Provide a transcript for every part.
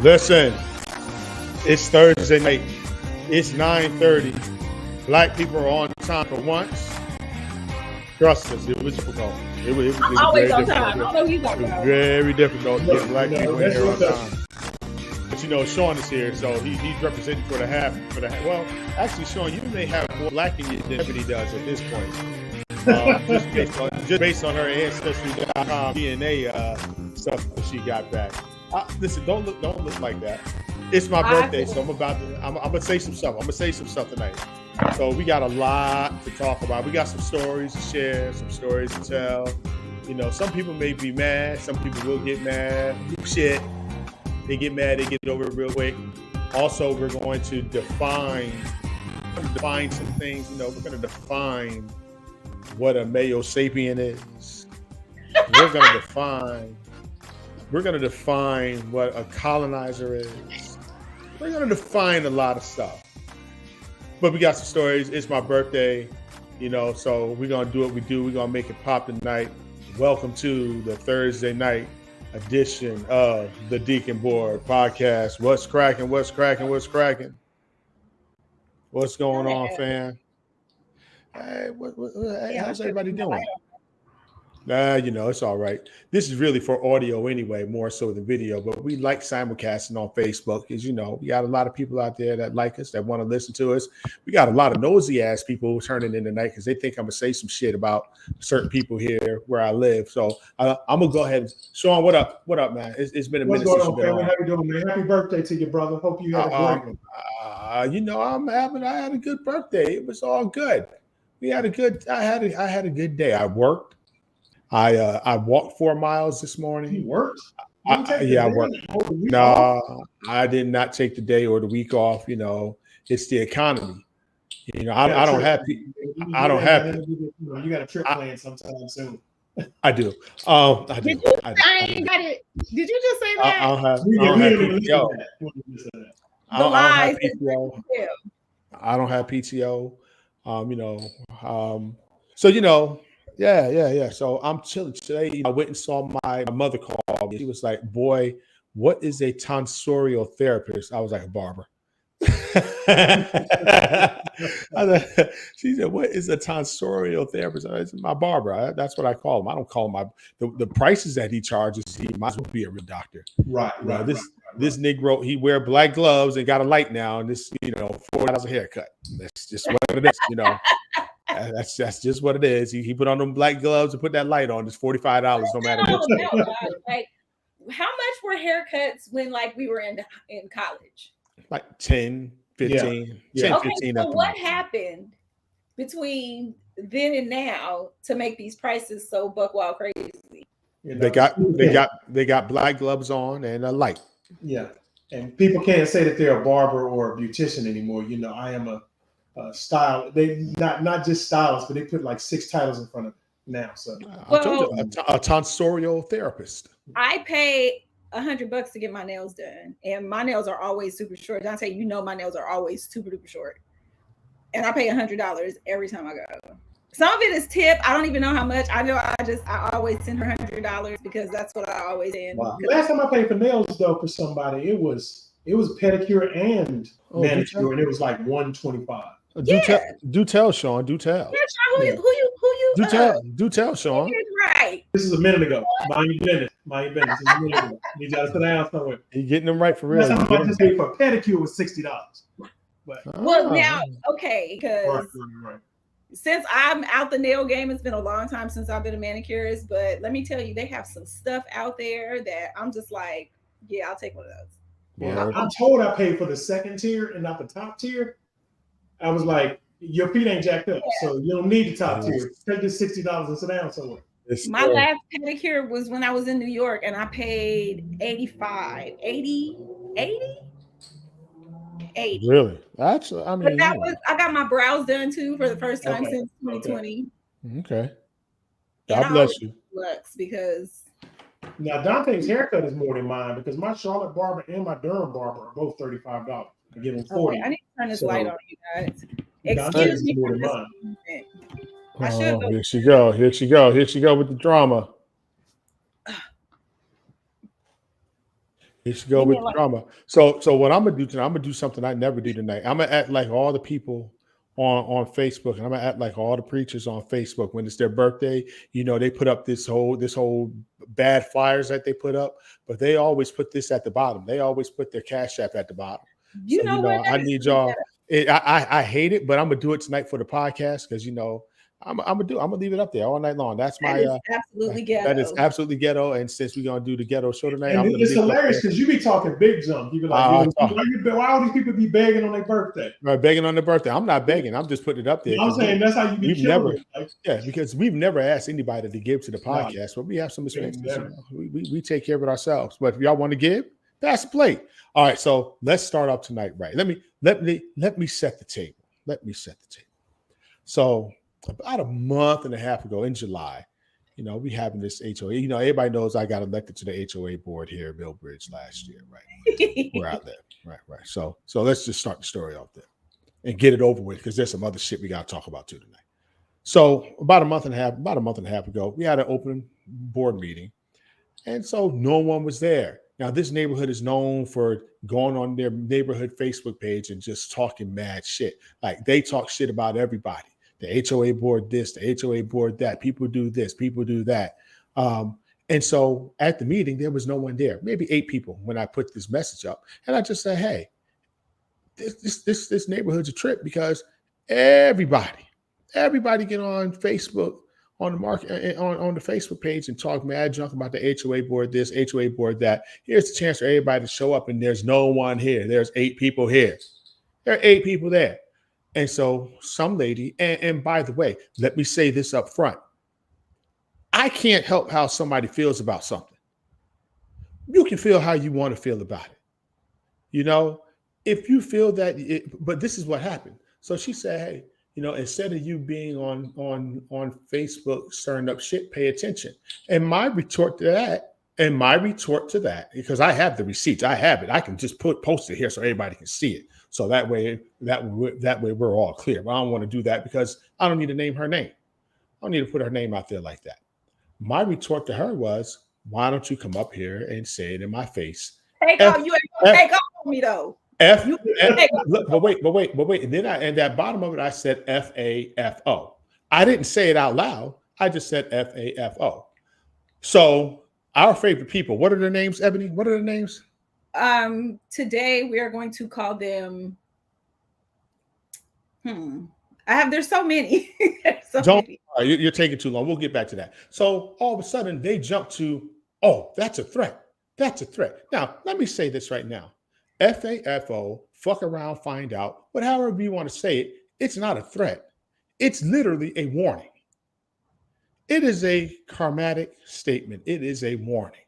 Listen, it's Thursday night. It's 9:30. Black people are on time for once. Trust us, it was difficult. It was always very on time. I don't know who you talking about. Very difficult to get black people in here on time. But you know, Sean is here, so he's representing for the half. Well, actually, Sean, you may have more black in you than Ebony does at this point. Just based on her ancestry.com DNA stuff that she got back. Listen, don't look like that. It's my birthday, so I'm gonna say some stuff. I'm gonna say some stuff tonight. So we got a lot to talk about. We got some stories to share, some stories to tell. You know, some people may be mad. Some people will get mad. Shit. They get mad. They get over it real quick. Also, we're going to define some things. You know, we're going to define what a Mayo sapien is. We're going to define what a colonizer is. We're going to define a lot of stuff. But we got some stories. It's my birthday, you know, so we're going to do what we do. We're going to make it pop tonight. Welcome to the Thursday night edition of the Deacon Board podcast. What's cracking? What's cracking? What's cracking? What's going on, fam? Hey, hey, how's everybody doing? You know, it's all right. This is really for audio anyway, more so than video, but we like simulcasting on Facebook because, you know, we got a lot of people out there that like us, that want to listen to us. We got a lot of nosy ass people turning in tonight because they think I'm going to say some shit about certain people here where I live. So I'm going to go ahead. Sean, what up? What up, man? It's been a minute since you've been on. How you doing, man? Happy birthday to you, brother. Hope you had a great one. You know, I had a good birthday. It was all good. I had a good day. I worked. I walked 4 miles this morning. You worked? I worked. No, I did not take the day or the week off. You know, it's the economy. You know, I don't have. I don't have. You got a trip planned sometime soon. I do. I do. Did you just say that? I don't have PTO. I don't have PTO. You know. So you know. Yeah. So I'm chilling today. I went and saw my mother call me. She was like, "Boy, what is a tonsorial therapist?" I was like, "A barber." She said, "What is a tonsorial therapist?" I said, "My barber." That's what I call him. I don't call him the prices that he charges. He might as well be a real doctor. Right. This Negro, he wear black gloves and got a light now, and this, you know, $4 a haircut. That's just what it is, you know. That's just what it is. He put on them black gloves and put that light on. It's $45 no matter what. Like, how much were haircuts when like we were in college? Like 10, 15. Yeah. 10, Okay, 15 so what happened between then and now to make these prices so buck wild crazy? You know, they got black gloves on and a light. Yeah. And people can't say that they're a barber or a beautician anymore. You know, I am a style. They not just stylists, but they put like 6 titles in front of it now. So I told you, a tonsorial therapist. I pay $100 to get my nails done, and my nails are always super short. Dante, you know my nails are always super duper short, and I pay $100 every time I go. Some of it is tip. I don't even know how much. I know I always send her $100 because that's what I always send. Wow. Last time I paid for nails though for somebody, it was pedicure and manicure, and it was like $125. Do tell, Sean. Do tell. Yeah, Sean, who you? Do tell, Sean. Right. This is a minute ago. Mind your business. This is a minute ago. You gotta sit down somewhere. You're getting them right for real. Last time I just paid for a pedicure was $60. But now, okay, because right. Since I'm out the nail game, it's been a long time since I've been a manicurist. But let me tell you, they have some stuff out there that I'm just like, yeah, I'll take one of those. Yeah, I'm told I paid for the second tier and not the top tier. I was like, your feet ain't jacked up, so you don't need the top tier. Take this $60 and sit down somewhere. My last pedicure was when I was in New York, and I paid $80. Really? Actually, I mean, I got my brows done too for the first time since 2020. Okay. God bless you. Because now Dante's haircut is more than mine because my Charlotte barber and my Durham barber are both $35. I give them $40. I need to turn this light on, you guys. Excuse me for this. Here she go with the drama. You should go with the drama. So what I'm gonna do tonight, I'm gonna do something I never do tonight. I'm gonna act like all the people on Facebook, and I'm gonna act like all the preachers on Facebook when it's their birthday. They put up this whole bad flyers that they put up, but they always put this at the bottom. They always put their Cash App at the bottom. I need y'all. I hate it, but I'm gonna do it tonight for the podcast because I'm gonna leave it up there all night long. That's absolutely ghetto. That is absolutely ghetto. And since we're gonna do the ghetto show tonight, it's hilarious because you be talking big jump. You be like, why all these people be begging on their birthday? Right, begging on their birthday. I'm not begging. I'm just putting it up there. I'm saying that's how you be killing because we've never asked anybody to give to the podcast, but we have some expenses. We take care of it ourselves. But if y'all want to give, pass the plate. All right, so let's start off tonight. Right. Let me set the table. So about a month and a half ago in July, we having this HOA. Everybody knows I got elected to the HOA board here at Millbridge last year, right? Where I live. Right. So let's just start the story off there and get it over with because there's some other shit we got to talk about too tonight. So about a month and a half ago, we had an open board meeting. And so no one was there. Now, this neighborhood is known for going on their neighborhood Facebook page and just talking mad shit. Like they talk shit about everybody. The HOA board this, the HOA board that. People do this, people do that. And so at the meeting, there was no one there. Maybe 8 people when I put this message up. And I just said, hey, this neighborhood's a trip because everybody get on Facebook, on the market, on the Facebook page and talk mad junk about the HOA board this, HOA board that. Here's the chance for everybody to show up, and there's no one here. There's 8 people here. There are 8 people there. And so some lady, and by the way, let me say this up front. I can't help how somebody feels about something. You can feel how you want to feel about it. If you feel that, but this is what happened. So she said, hey, instead of you being on Facebook stirring up shit, pay attention. And my retort to that, because I have the receipts, I have it. I can just post it here so everybody can see it. So that way we're all clear. But I don't want to do that because I don't need to name her name. I don't need to put her name out there like that. My retort to her was, why don't you come up here and say it in my face? You ain't gonna take off on me though. But wait. And then at that bottom of it, I said FAFO. I didn't say it out loud. I just said FAFO. So our favorite people, what are their names, Ebony? What are their names? Today we are going to call them. There's so many. You're taking too long. We'll get back to that. So all of a sudden they jump to, oh, that's a threat. That's a threat. Now, let me say this right now. FAFO, fuck around, find out, but however you want to say it, it's not a threat. It's literally a warning. It is a karmatic statement. It is a warning.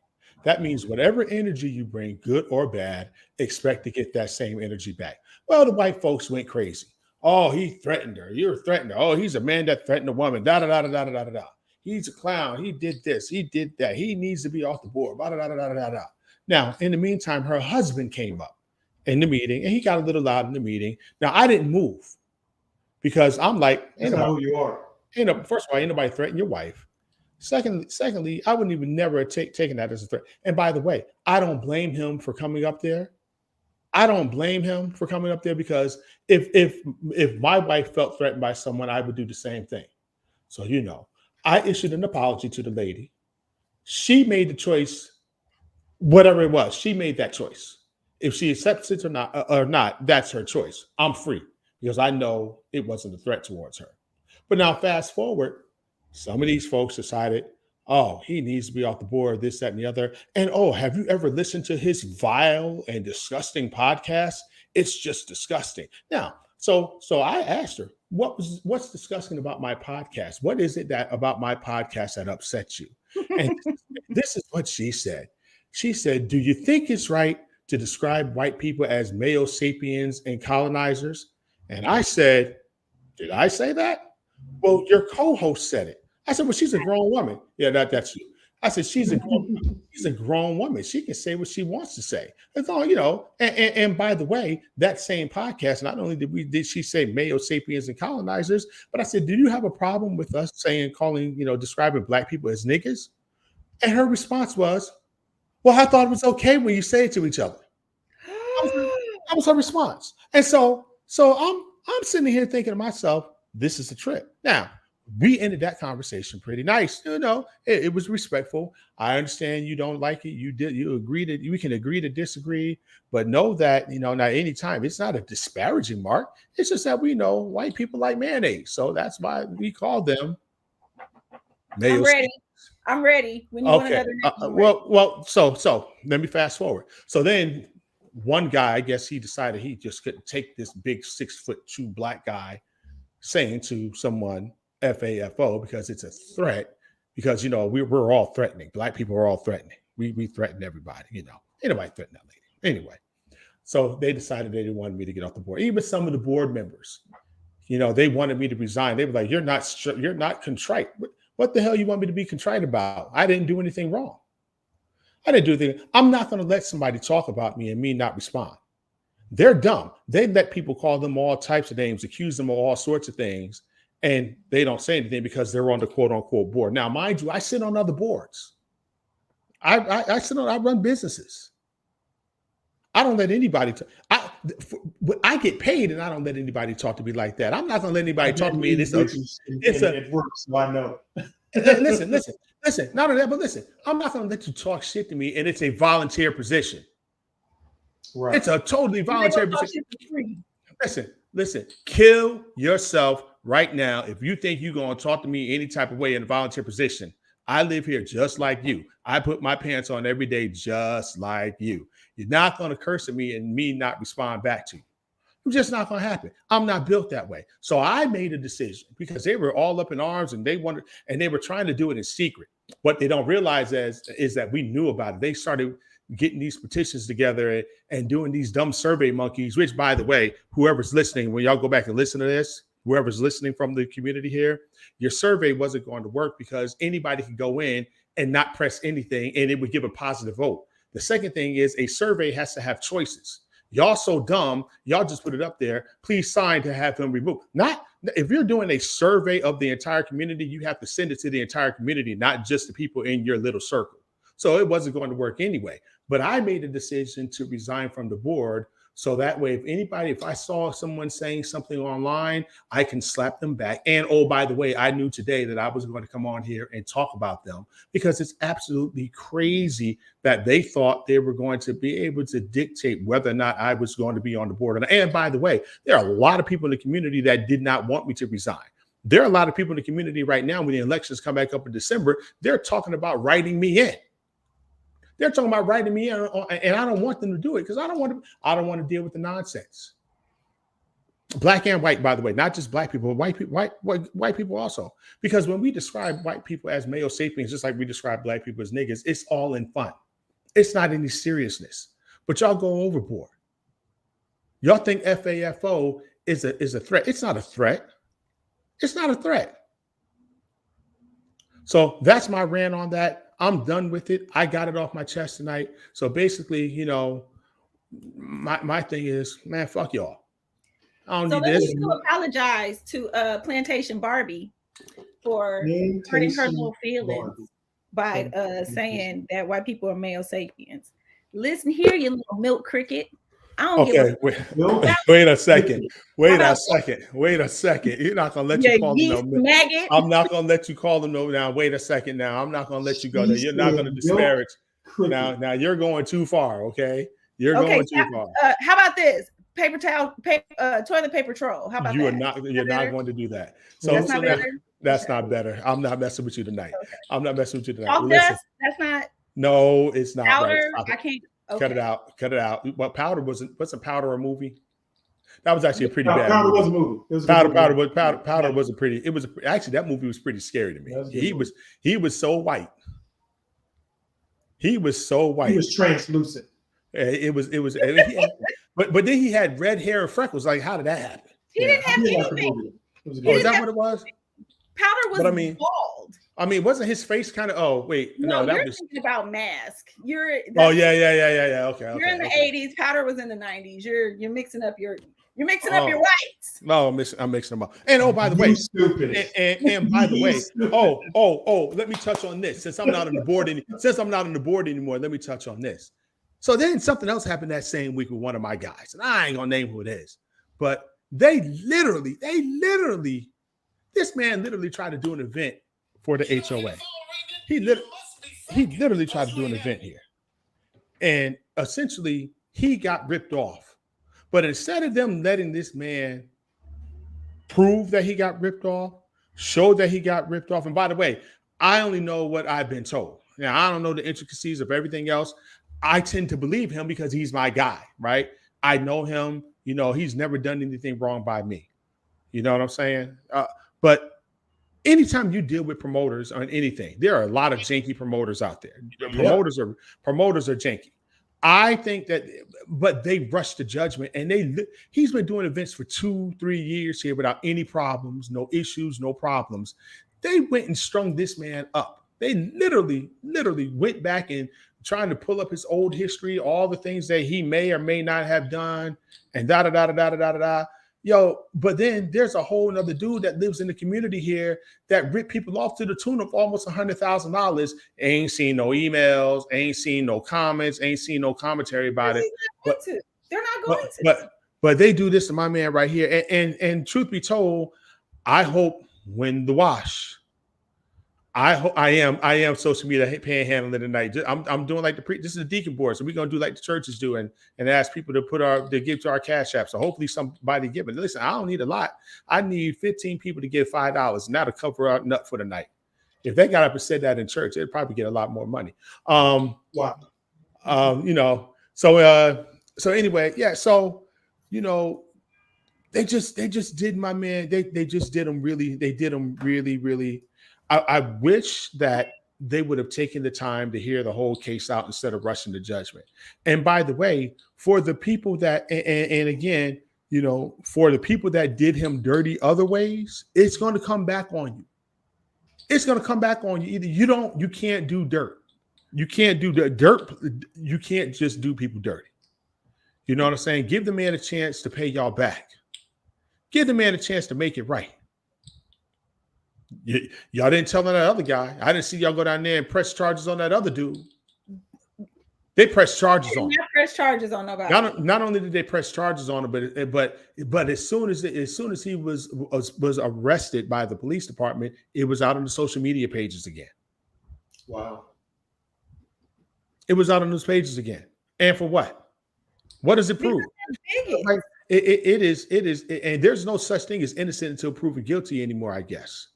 That means whatever energy you bring, good or bad, expect to get that same energy back. Well, the white folks went crazy. Oh, he threatened her. You're threatened her. Oh, he's a man that threatened a woman. Da da da da da da da da. He's a clown. He did this. He did that. He needs to be off the board. Da da da da da da. Now, in the meantime, her husband came up in the meeting, and he got a little loud in the meeting. Now, I didn't move because I'm like, that's not who you are. First of all, ain't nobody threaten your wife. Secondly, I wouldn't even never have taken that as a threat. And by the way, I don't blame him for coming up there. Because if my wife felt threatened by someone, I would do the same thing. So, I issued an apology to the lady. She made the choice, whatever it was. She made that choice. If she accepts it or not, that's her choice. I'm free because I know it wasn't a threat towards her. But now fast forward, some of these folks decided, oh, he needs to be off the board, this, that, and the other. And oh, have you ever listened to his vile and disgusting podcast? It's just disgusting. Now, so I asked her, what's disgusting about my podcast? What is it about my podcast that upsets you? And this is what she said. She said, do you think it's right to describe white people as male sapiens and colonizers? And I said, did I say that? Well, your co-host said it. I said, well, she's a grown woman. Yeah, that's you. I said, she's a grown woman. She can say what she wants to say. That's all, and by the way, that same podcast, not only did she say male sapiens and colonizers, but I said, do you have a problem with us describing black people as niggas? And her response was, Well, I thought it was okay when you say it to each other. That was her response. And so I'm sitting here thinking to myself, this is the trip. Now, we ended that conversation pretty nice. It was respectful. I understand you don't like it. You agree that we can agree to disagree, but know that, not anytime. It's not a disparaging mark. It's just that we know white people like mayonnaise. So that's why we call them I'm ready. I'm ready. When you want another well, so let me fast forward. So then one guy, I guess he decided he just couldn't take this big 6'2" black guy saying to someone FAFO because it's a threat, because we're all threatening. Black people are all threatening. We threaten everybody, Ain't nobody threaten that lady. Anyway, so they decided they didn't want me to get off the board. Even some of the board members, they wanted me to resign. They were like, you're not contrite. What the hell you want me to be contrite about? I didn't do anything wrong. I didn't do anything. I'm not going to let somebody talk about me and me not respond. They're dumb. They let people call them all types of names, accuse them of all sorts of things, and they don't say anything because they're on the quote unquote board. Now, mind you, I sit on other boards. I run businesses. I don't let anybody I get paid, and I don't let anybody talk to me like that. I'm not going to let anybody talk to me. It works, so I know. Listen. Not only that, but listen. I'm not going to let you talk shit to me, and it's a volunteer position. Right. It's a totally voluntary position. Listen. Kill yourself right now if you think you're going to talk to me any type of way in a volunteer position. I live here just like you. I put my pants on every day just like you. You're not going to curse at me and me not respond back to you. It's just not going to happen. I'm not built that way. So I made a decision because they were all up in arms and they were trying to do it in secret. What they don't realize is that we knew about it. They started getting these petitions together and doing these dumb survey monkeys, which, by the way, whoever's listening, when y'all go back and listen to this, whoever's listening from the community here, your survey wasn't going to work because anybody could go in and not press anything and it would give a positive vote. The second thing is a survey has to have choices. Y'all so dumb, y'all just put it up there. Please sign to have him removed. Not if you're doing a survey of the entire community, you have to send it to the entire community, not just the people in your little circle. So it wasn't going to work anyway. But I made a decision to resign from the board. So that way, if I saw someone saying something online, I can slap them back. And oh, by the way, I knew today that I was going to come on here and talk about them because it's absolutely crazy that they thought they were going to be able to dictate whether or not I was going to be on the board. And by the way, there are a lot of people in the community that did not want me to resign. There are a lot of people in the community right now when the elections come back up in December, they're talking about writing me in. They're talking about writing me in, and I don't want them to do it because I don't want to deal with the nonsense. Black and white, by the way, not just black people, but white people also. Because when we describe white people as male sapiens, just like we describe black people as niggas, it's all in fun. It's not any seriousness. But y'all go overboard. Y'all think FAFO is a threat. It's not a threat. It's not a threat. So that's my rant on that. I'm done with it. I got it off my chest tonight. So basically, my thing is, man, fuck y'all. I don't need this. So apologize to Plantation Barbie for hurting her little feelings by saying that white people are male sapiens. Listen here, you little milk cricket. I don't give wait a second. Wait a second. You're not gonna let you call them no maggot. I'm not gonna let you call them no. Now wait a second. Now I'm not gonna let you go there. You're not gonna disparage. Now you're going too far. Okay, you're going too far. How about this? Paper towel, toilet paper troll. How about you that? You're not going to do that. So that's not better. That's not better. I'm not messing with you tonight. Okay. I'm not messing with you tonight. Listen, that's not. No, it's not. Powder. I can't. Okay. Cut it out. Well, Powder wasn't Powder a movie? That was actually a pretty bad Powder movie. Was a movie. Powder was a pretty. It was actually that movie was pretty scary to me. He was so white. He was so white. He was translucent. It was. But then he had red hair and freckles. Like, how did that happen? He didn't have anything. Is that what it was? Powder was bald. I mean, wasn't his face kind of? Oh wait, no, that was thinking about Mask. Yeah. Okay. You're in the 80s. Powder was in the 90s. You're mixing up your You're mixing up your whites. No, I'm mixing them up. And oh, by the way, stupid. And by the way, let me touch on this. Since I'm not on the board anymore, let me touch on this. So then something else happened that same week with one of my guys, and I ain't gonna name who it is, but they literally, this man literally tried to do an event for the HOA. He literally tried to do an event here, and essentially he got ripped off. But instead of them letting this man prove that he got ripped off, show that he got ripped off, and by the way, I only know what I've been told. Now, I don't know the intricacies of everything else. I tend to believe him because he's my guy, right? I know him. You know, he's never done anything wrong by me. You know what I'm saying? But anytime you deal with promoters on anything, there are a lot of janky promoters out there. Promoters are janky. I think that, but they rushed to judgment, and he's been doing events for 2-3 years here without any problems, no issues, no problems. They went and strung this man up. They literally went back and trying to pull up his old history, all the things that he may or may not have done, and da-da-da-da-da-da-da-da. Yo, but then there's a whole nother dude that lives in the community here that ripped people off to the tune of almost $100,000. Ain't seen no emails, ain't seen no comments, ain't seen no commentary about it. But they're not going to. But they do this to my man right here. And truth be told, I hope when the wash. I am social media panhandling tonight. I'm doing like this is the deacon board, so we're gonna do like the churches do and ask people to give to our cash app. So hopefully somebody give it. Listen, I don't need a lot. I need 15 people to give $5, and that'll cover our nut for the night. If they got up and said that in church, they'd probably get a lot more money. Wow. You know. So anyway, yeah. So you know, they just did my man. They just did him really. They did him really. I wish that they would have taken the time to hear the whole case out instead of rushing to judgment. And by the way, for the people that, and again, you know, for the people that did him dirty other ways, it's going to come back on you. It's going to come back on you. Either you can't do dirt. You can't do dirt. You can't just do people dirty. You know what I'm saying? Give the man a chance to pay y'all back. Give the man a chance to make it right. Y'all didn't tell that other guy. I didn't see y'all go down there and press charges on that other dude. They pressed charges on him. Press charges on nobody. Not only did they press charges on him, but as soon as he was arrested by the police department, it was out on the social media pages again. Wow. It was out on those pages again. And for what? What does it prove? Like, it is, and there's no such thing as innocent until proven guilty anymore, I guess.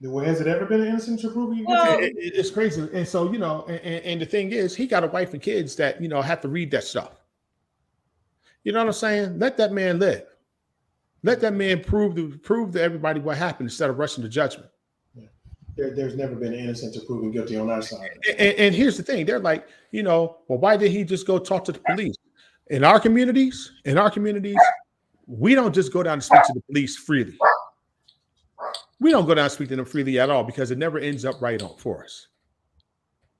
Well, has it ever been innocent until proven guilty? Well, it's crazy. And so, you know, and the thing is, he got a wife and kids that, you know, have to read that stuff. You know what I'm saying? Let that man live. Let that man prove to everybody what happened instead of rushing to judgment. There's never been an innocent to proven guilty on our side. And here's the thing. They're like, you know, well, why did he just go talk to the police? In our communities, we don't just go down and speak to the police freely. We don't go down and speak to them freely at all because it never ends up right on for us.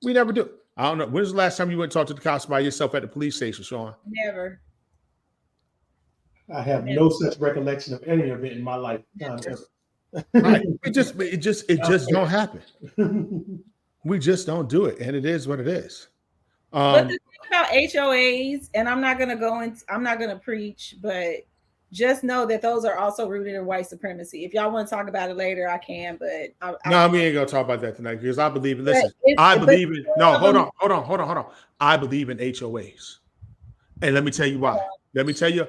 We never do. I don't know. When's the last time you went and talked to the cops by yourself at the police station, Sean? Never. I have no such recollection of any of it in my life. Right. It just don't happen. We just don't do it, and it is what it is. But the thing about HOAs, and I'm not gonna preach, but just know that those are also rooted in white supremacy. If y'all want to talk about it later, I can. But we ain't gonna talk about that tonight because I believe in. Listen, hold on. I believe in HOAs, and let me tell you why. Let me tell you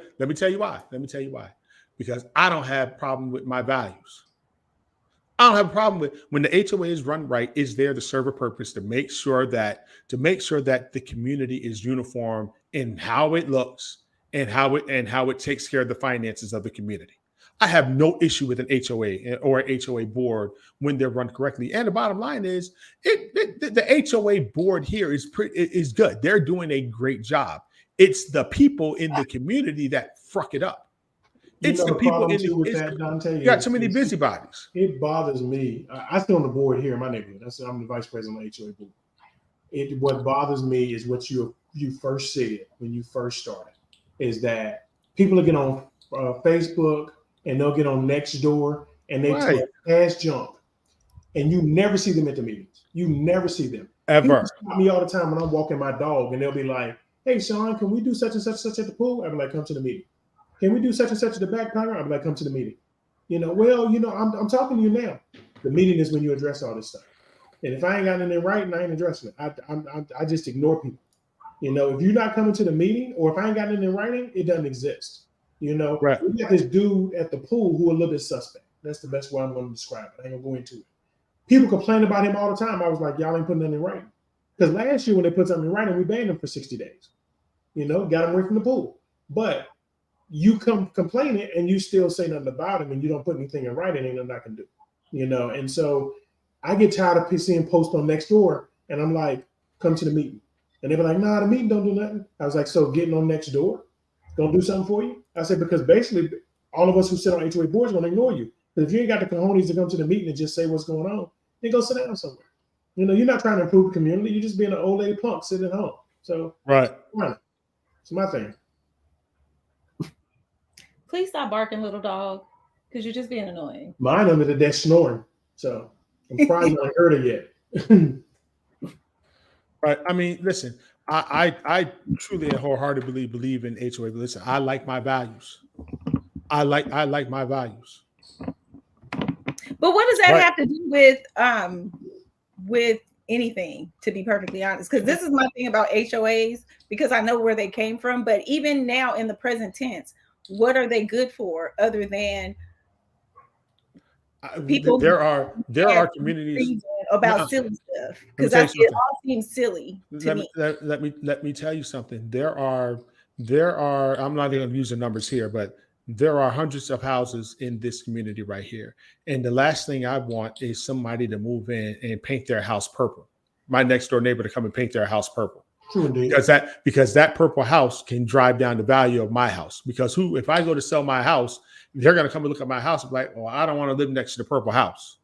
why. Because I don't have a problem with my values. I don't have a problem with when the HOA is run right, is there to serve a purpose to make sure that the community is uniform in how it looks and how it takes care of the finances of the community. I have no issue with an HOA or an HOA board when they're run correctly. And the bottom line is the HOA board here is good. They're doing a great job. It's the people in the community that fuck it up. It's the people in the Dante. You got too many busybodies. It bothers me. I sit on the board here in my neighborhood. I'm the vice president of the HOA board. What bothers me is what you first said when you first started, is that People will get on Facebook and they'll get on Nextdoor and they Right. talk ass junk, and you never see them at the meetings. You never see them. Ever. People stop me all the time when I'm walking my dog, and they'll be like, "Hey, Sean, can we do such and such at the pool?" I'll be like, "Come to the meeting." "Can we do such and such at the back corner?" I'll be like, "Come to the meeting." I'm talking to you now. The meeting is when you address all this stuff. And if I ain't got anything in writing, I ain't addressing it. I just ignore people. If you're not coming to the meeting, or if I ain't got anything in writing, it doesn't exist. Right. We got this dude at the pool who a little bit suspect. That's the best way I'm going to describe it. I ain't gonna go into it. People complain about him all the time. I was like, y'all ain't putting nothing in writing. Because last year when they put something in writing, we banned him for 60 days. Got him away from the pool. But you come complaining and you still say nothing about him and you don't put anything in writing, ain't nothing I can do. And so I get tired of seeing posts on Nextdoor, and I'm like, come to the meeting. And they be like, nah, the meeting don't do nothing. I was like, so getting on Nextdoor don't do something for you? I said, because basically all of us who sit on HOA boards are going to ignore you. But if you ain't got the cojones to come to the meeting and just say what's going on, then go sit down somewhere. You're not trying to improve the community. You're just being an old lady punk sitting at home. So Right. It's my thing. Please stop barking, little dog, because you're just being annoying. Mine under the desk snoring. So I'm probably not heard it yet. Right. I mean, listen, I truly and wholeheartedly believe in HOA. But listen, I like my values. I like my values. But what does that have to do with anything, to be perfectly honest? Because this is my thing about HOAs, because I know where they came from. But even now in the present tense, what are they good for other than people? There are communities about silly stuff, because it all seems silly to me. Let me tell you something. There are I'm not going to use the numbers here, but there are hundreds of houses in this community right here. And the last thing I want is somebody to move in and paint their house purple. My next door neighbor to come and paint their house purple. True indeed. Because that purple house can drive down the value of my house. Because if I go to sell my house, they're going to come and look at my house and be like, well, I don't want to live next to the purple house.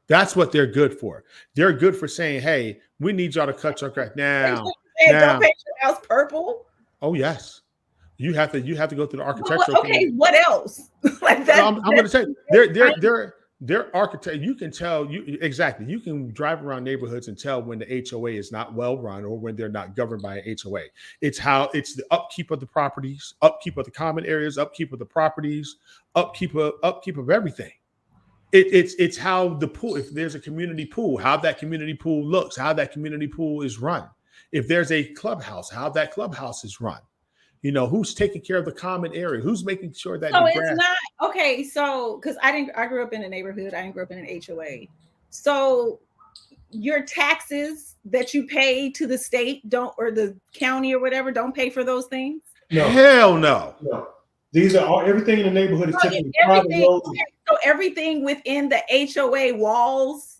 That's what they're good for. They're good for saying, hey, we need y'all to cut your grass now. Don't paint your house purple. Oh, yes. You have to go through the architectural. Okay, what else? Like that. I'm going to say they're architect. You can tell exactly. You can drive around neighborhoods and tell when the HOA is not well run or when they're not governed by an HOA. It's the upkeep of the properties, upkeep of the common areas, upkeep of the properties, upkeep of everything. It's how the pool, if there's a community pool, how that community pool looks, how that community pool is run. If there's a clubhouse, how that clubhouse is run. Who's taking care of the common area? Who's making sure that it's not okay. So, because I grew up in a neighborhood, I didn't grow up in an HOA. So, your taxes that you pay to the state or the county or whatever don't pay for those things. No. Hell no. No. These are everything in the neighborhood is typically private roads. So everything within the HOA walls,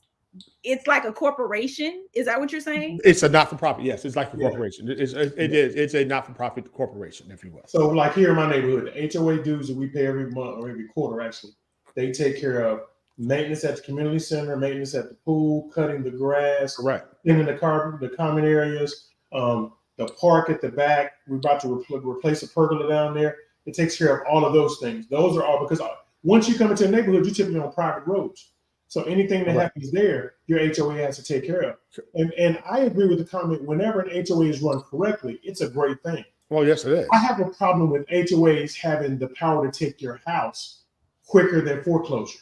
it's like a corporation. Is that what you're saying? It's a not-for-profit. Yes, it's like a corporation. It's a not-for-profit corporation, if you will. So, like here in my neighborhood, the HOA dues that we pay every month or every quarter, actually, they take care of maintenance at the community center, maintenance at the pool, cutting the grass, cleaning the common areas, the park at the back. We're about to replace a pergola down there. It takes care of all of those things. Those are all because once you come into a neighborhood, you're typically on private roads. So anything that happens there, your HOA has to take care of. And I agree with the comment, whenever an HOA is run correctly, it's a great thing. Well, yes, it is. I have a problem with HOAs having the power to take your house quicker than foreclosure.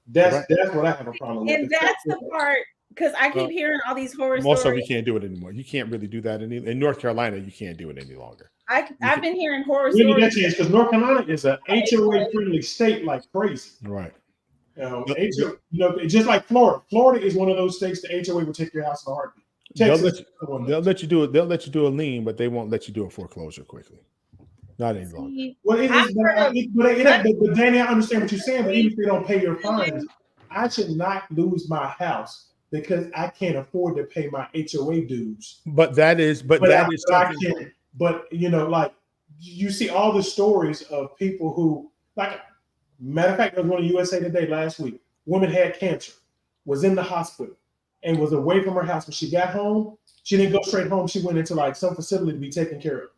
That's what I have a problem with. And that's the part, because I keep hearing all these horror stories. Most of you can't do it anymore. You can't really do that in North Carolina. You can't do it any longer. I've been hearing horror stories. Because North Carolina is an HOA-friendly state like crazy. Right. Just like Florida. Florida is one of those states the HOA will take your house in a heartbeat. They'll let you do it. They'll let you do a lien, but they won't let you do a foreclosure quickly. Not any longer. Well, but Danny, I understand what you're saying. But even if they don't pay your fines, I should not lose my house because I can't afford to pay my HOA dues. But that is something. But you see all the stories of people who, like, matter of fact, there was one in USA Today last week. Woman had cancer, was in the hospital, and was away from her house. When she got home, she didn't go straight home. She went into like some facility to be taken care of.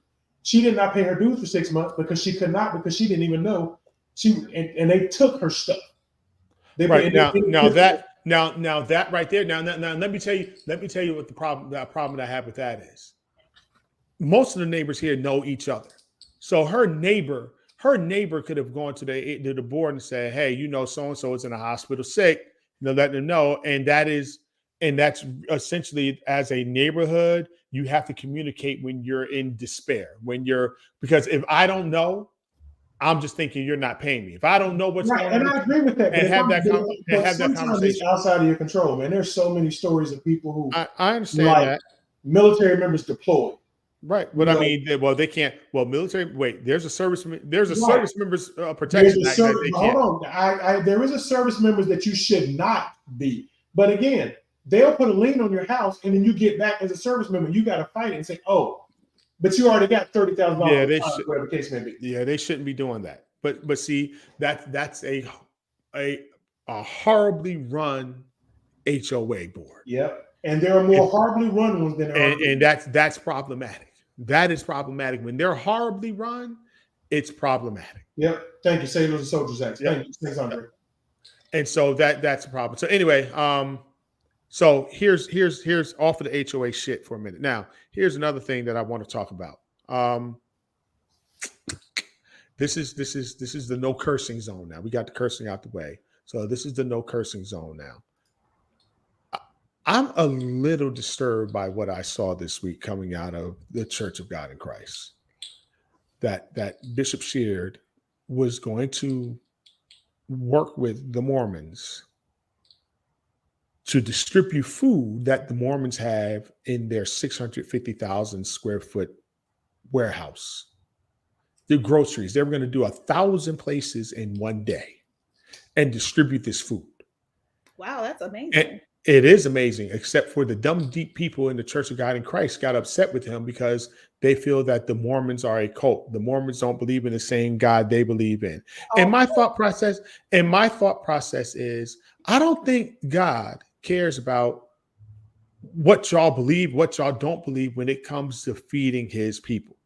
She did not pay her dues for 6 months because she could not, because she didn't even know and they took her stuff. Now that right there. Now let me tell you what the problem that I have with that is. Most of the neighbors here know each other. So her neighbor could have gone to the board and said, hey, you know, so-and-so is in the hospital sick, you know, let them know. And that's essentially, as a neighborhood, you have to communicate when you're in despair, because if I don't know, I'm just thinking you're not paying me. If I don't know what's going on, and I agree with that. And have that sometimes conversation. it's outside of your control, man. There's so many stories of people who I understand that military members deployed. Right, but I mean, they can't. Well, military. Wait, there's a service members protection act that they can't. Hold on, there is a service members that you should not be. But again, they'll put a lien on your house, and then you get back as a service member. You got to fight it and say, "Oh, but you already got $30,000." Whatever the case may be. Yeah, they shouldn't be doing that. But see, that's a horribly run HOA board. Yep. And there are more horribly run ones than there are. And that's problematic. That is problematic. When they're horribly run, it's problematic. Yep. Thank you. Sailors and Soldiers Act. Thank you. Thanks, Andre. And so that's a problem. So anyway, so here's off of the HOA shit for a minute. Now, here's another thing that I want to talk about. This is the no cursing zone now. We got the cursing out the way. So this is the no cursing zone now. I'm a little disturbed by what I saw this week coming out of the Church of God in Christ. That Bishop Sheard was going to work with the Mormons to distribute food that the Mormons have in their 650,000 square foot warehouse. The groceries, they were going to do 1,000 places in one day and distribute this food. Wow, that's amazing. It is amazing, except for the dumb, deep people in the Church of God in Christ got upset with him because they feel that the Mormons are a cult. The Mormons don't believe in the same God they believe in. Oh. And my thought process is, I don't think God cares about what y'all believe, what y'all don't believe when it comes to feeding his people,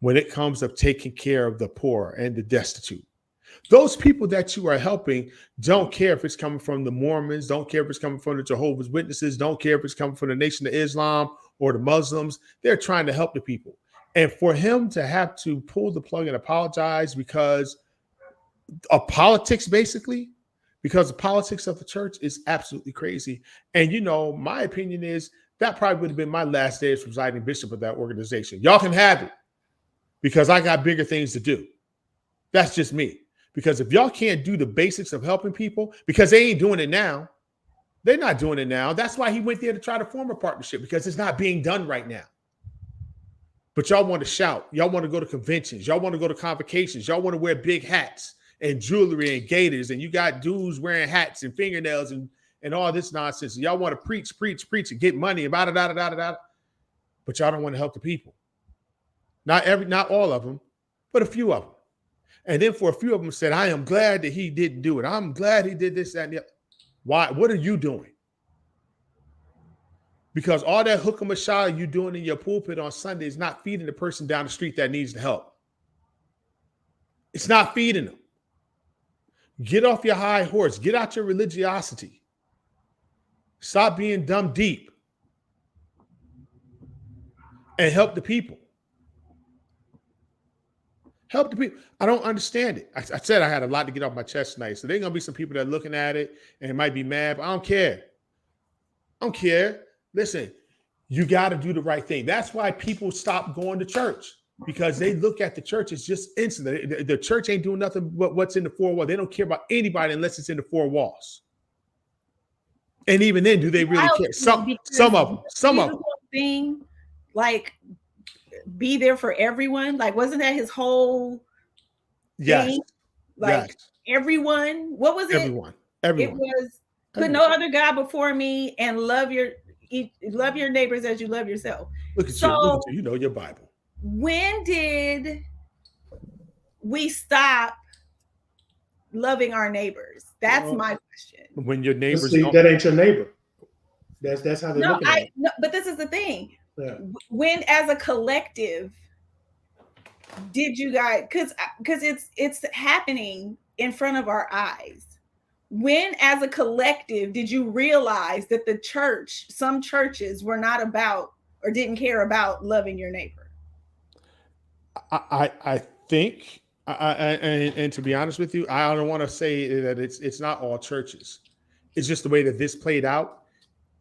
when it comes to taking care of the poor and the destitute. Those people that you are helping don't care if it's coming from the Mormons, don't care if it's coming from the Jehovah's Witnesses, don't care if it's coming from the Nation of Islam or the Muslims. They're trying to help the people. And for him to have to pull the plug and apologize because of politics, basically, because the politics of the church is absolutely crazy. And, you know, my opinion is that probably would have been my last day as presiding bishop of that organization. Y'all can have it because I got bigger things to do. That's just me. Because if y'all can't do the basics of helping people, because they ain't doing it now, they're not doing it now. That's why he went there to try to form a partnership, because it's not being done right now. But y'all want to shout. Y'all want to go to conventions. Y'all want to go to convocations. Y'all want to wear big hats and jewelry and gaiters. And you got dudes wearing hats and fingernails and all this nonsense. And y'all want to preach and get money about it. But y'all don't want to help the people. Not all of them, but a few of them. And then for a few of them said, I am glad that he didn't do it. I'm glad he did this, that, and the other. Why? What are you doing? Because all that hookah you doing in your pulpit on Sunday is not feeding the person down the street that needs the help. It's not feeding them. Get off your high horse. Get out your religiosity. Stop being dumb deep. And help the people. Help the people. I don't understand it. I said I had a lot to get off my chest tonight. So there's going to be some people that are looking at it and might be mad, but I don't care. I don't care. Listen, you got to do the right thing. That's why people stop going to church, because they look at the church as just instant. The church ain't doing nothing but what's in the four walls. They don't care about anybody unless it's in the four walls. And even then, do they really care? Some of them. Thing, like, be there for everyone. Like, wasn't that his whole thing? Like, yes. Everyone. What was it? Everyone. It was put no other God before me and love your neighbors as you love yourself. Look at you. You know your Bible. When did we stop loving our neighbors? That's my question. When your neighbors that ain't your neighbor. That's how they're looking at it. No, but this is the thing. Yeah. When, as a collective, did you guys, because it's happening in front of our eyes. When, as a collective, did you realize that the church, some churches were not about or didn't care about loving your neighbor? I think, and to be honest with you, I don't want to say that it's not all churches. It's just the way that this played out,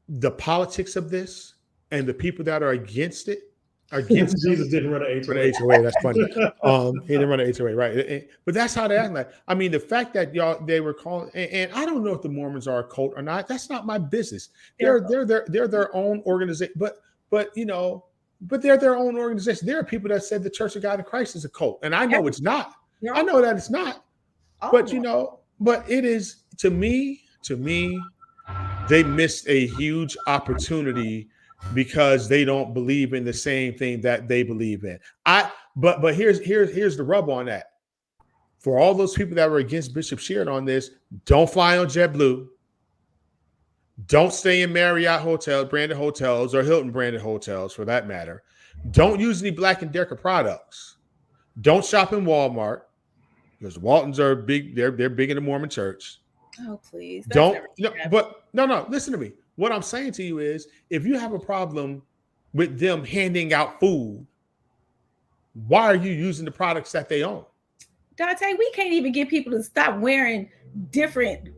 the politics of this, and the people that are against it. Against Jesus didn't run an for HOA. the HOA. That's funny. He didn't run an HOA, right? But that's how they act. Like, I mean, the fact that they were calling, and I don't know if the Mormons are a cult or not. That's not my business. They're their own organization. But they're their own organization. There are people that said the Church of God in Christ is a cult, and I know it's not. I know that it's not. But but it is to me. They missed a huge opportunity because they don't believe in the same thing that they believe in. But here's the rub on that. For all those people that were against Bishop Sheard on this, don't fly on JetBlue. Don't stay in Marriott hotels, branded hotels, or Hilton branded hotels for that matter. Don't use any Black & Decker products. Don't shop in Walmart because Waltons are big. They're big in the Mormon church. Oh, please. No. Listen to me. What I'm saying to you is, if you have a problem with them handing out food, why are you using the products that they own? Dante, we can't even get people to stop wearing different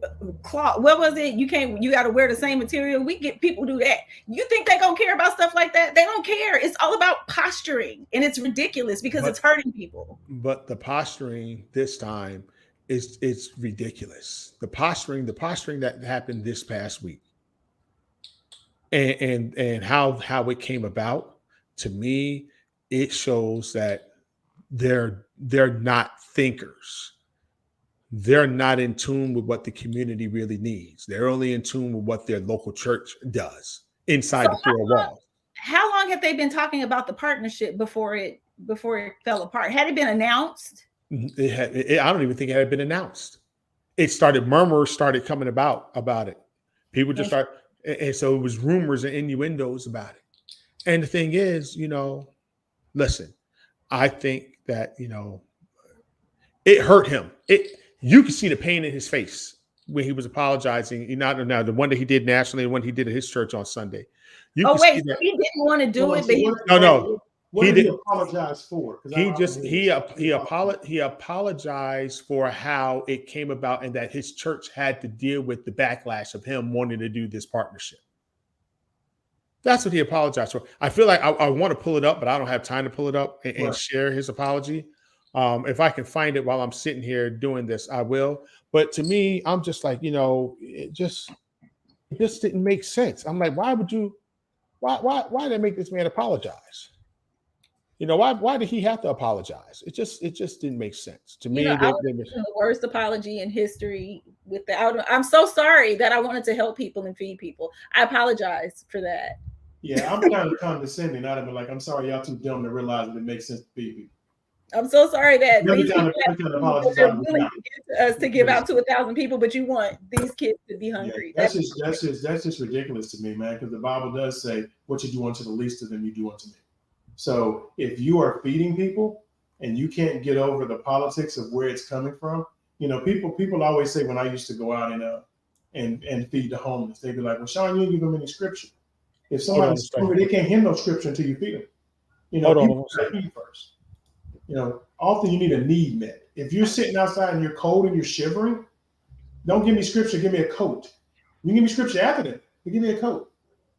cloth. What was it? You got to wear the same material. We get people do that. You think they gonna care about stuff like that? They don't care. It's all about posturing, and it's ridiculous because it's hurting people. But the posturing this time it's ridiculous. The posturing that happened this past week, and how it came about, to me, it shows that they're not thinkers. They're not in tune with what the community really needs. They're only in tune with what their local church does inside the four walls. How long have they been talking about the partnership before it fell apart? Had it been announced? I don't even think it had been announced. Murmurs started coming about it. People just start, and so it was rumors and innuendos about it. And the thing is, listen, I think that, it hurt him. You could see the pain in his face when he was apologizing. Now the one that he did nationally, and one he did at his church on Sunday. He didn't want to do it, but no. What did he apologize for? He apologized for how it came about, and that his church had to deal with the backlash of him wanting to do this partnership. That's what he apologized for. I feel like I want to pull it up, but I don't have time to pull it up and share his apology. If I can find it while I'm sitting here doing this, I will. But to me, I'm just like, it just didn't make sense. I'm like, why did they make this man apologize? Why did he have to apologize? It just didn't make sense to me. The worst apology in history I'm so sorry that I wanted to help people and feed people. I apologize for that. Yeah, I'm kind of condescending. I'd have been like, I'm sorry, y'all too dumb to realize that it makes sense to feed people. I'm so sorry that these people us to give out to 1,000 people, but you want these kids to be hungry. Yeah, that's just ridiculous to me, man. Because the Bible does say, "What you do unto the least of them, you do unto me." So if you are feeding people and you can't get over the politics of where it's coming from, people always say, when I used to go out and feed the homeless, they'd be like, "Well, Sean, you didn't give them any scripture." If somebody's hungry, they can't hear no scripture until you feed them. You feed first. Often you need a need met. If you're sitting outside and you're cold and you're shivering, don't give me scripture, give me a coat. You give me scripture after that, but give me a coat.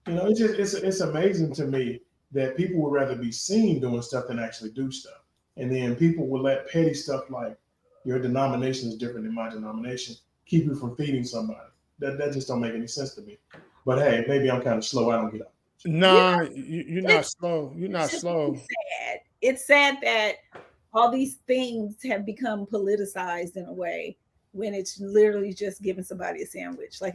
It's amazing to me that people would rather be seen doing stuff than actually do stuff. And then people will let petty stuff like your denomination is different than my denomination keep you from feeding somebody. That just don't make any sense to me. But hey, maybe I'm kind of slow. I don't get up. Nah, you're not slow. You're not slow. Sad. It's sad that all these things have become politicized in a way when it's literally just giving somebody a sandwich. Like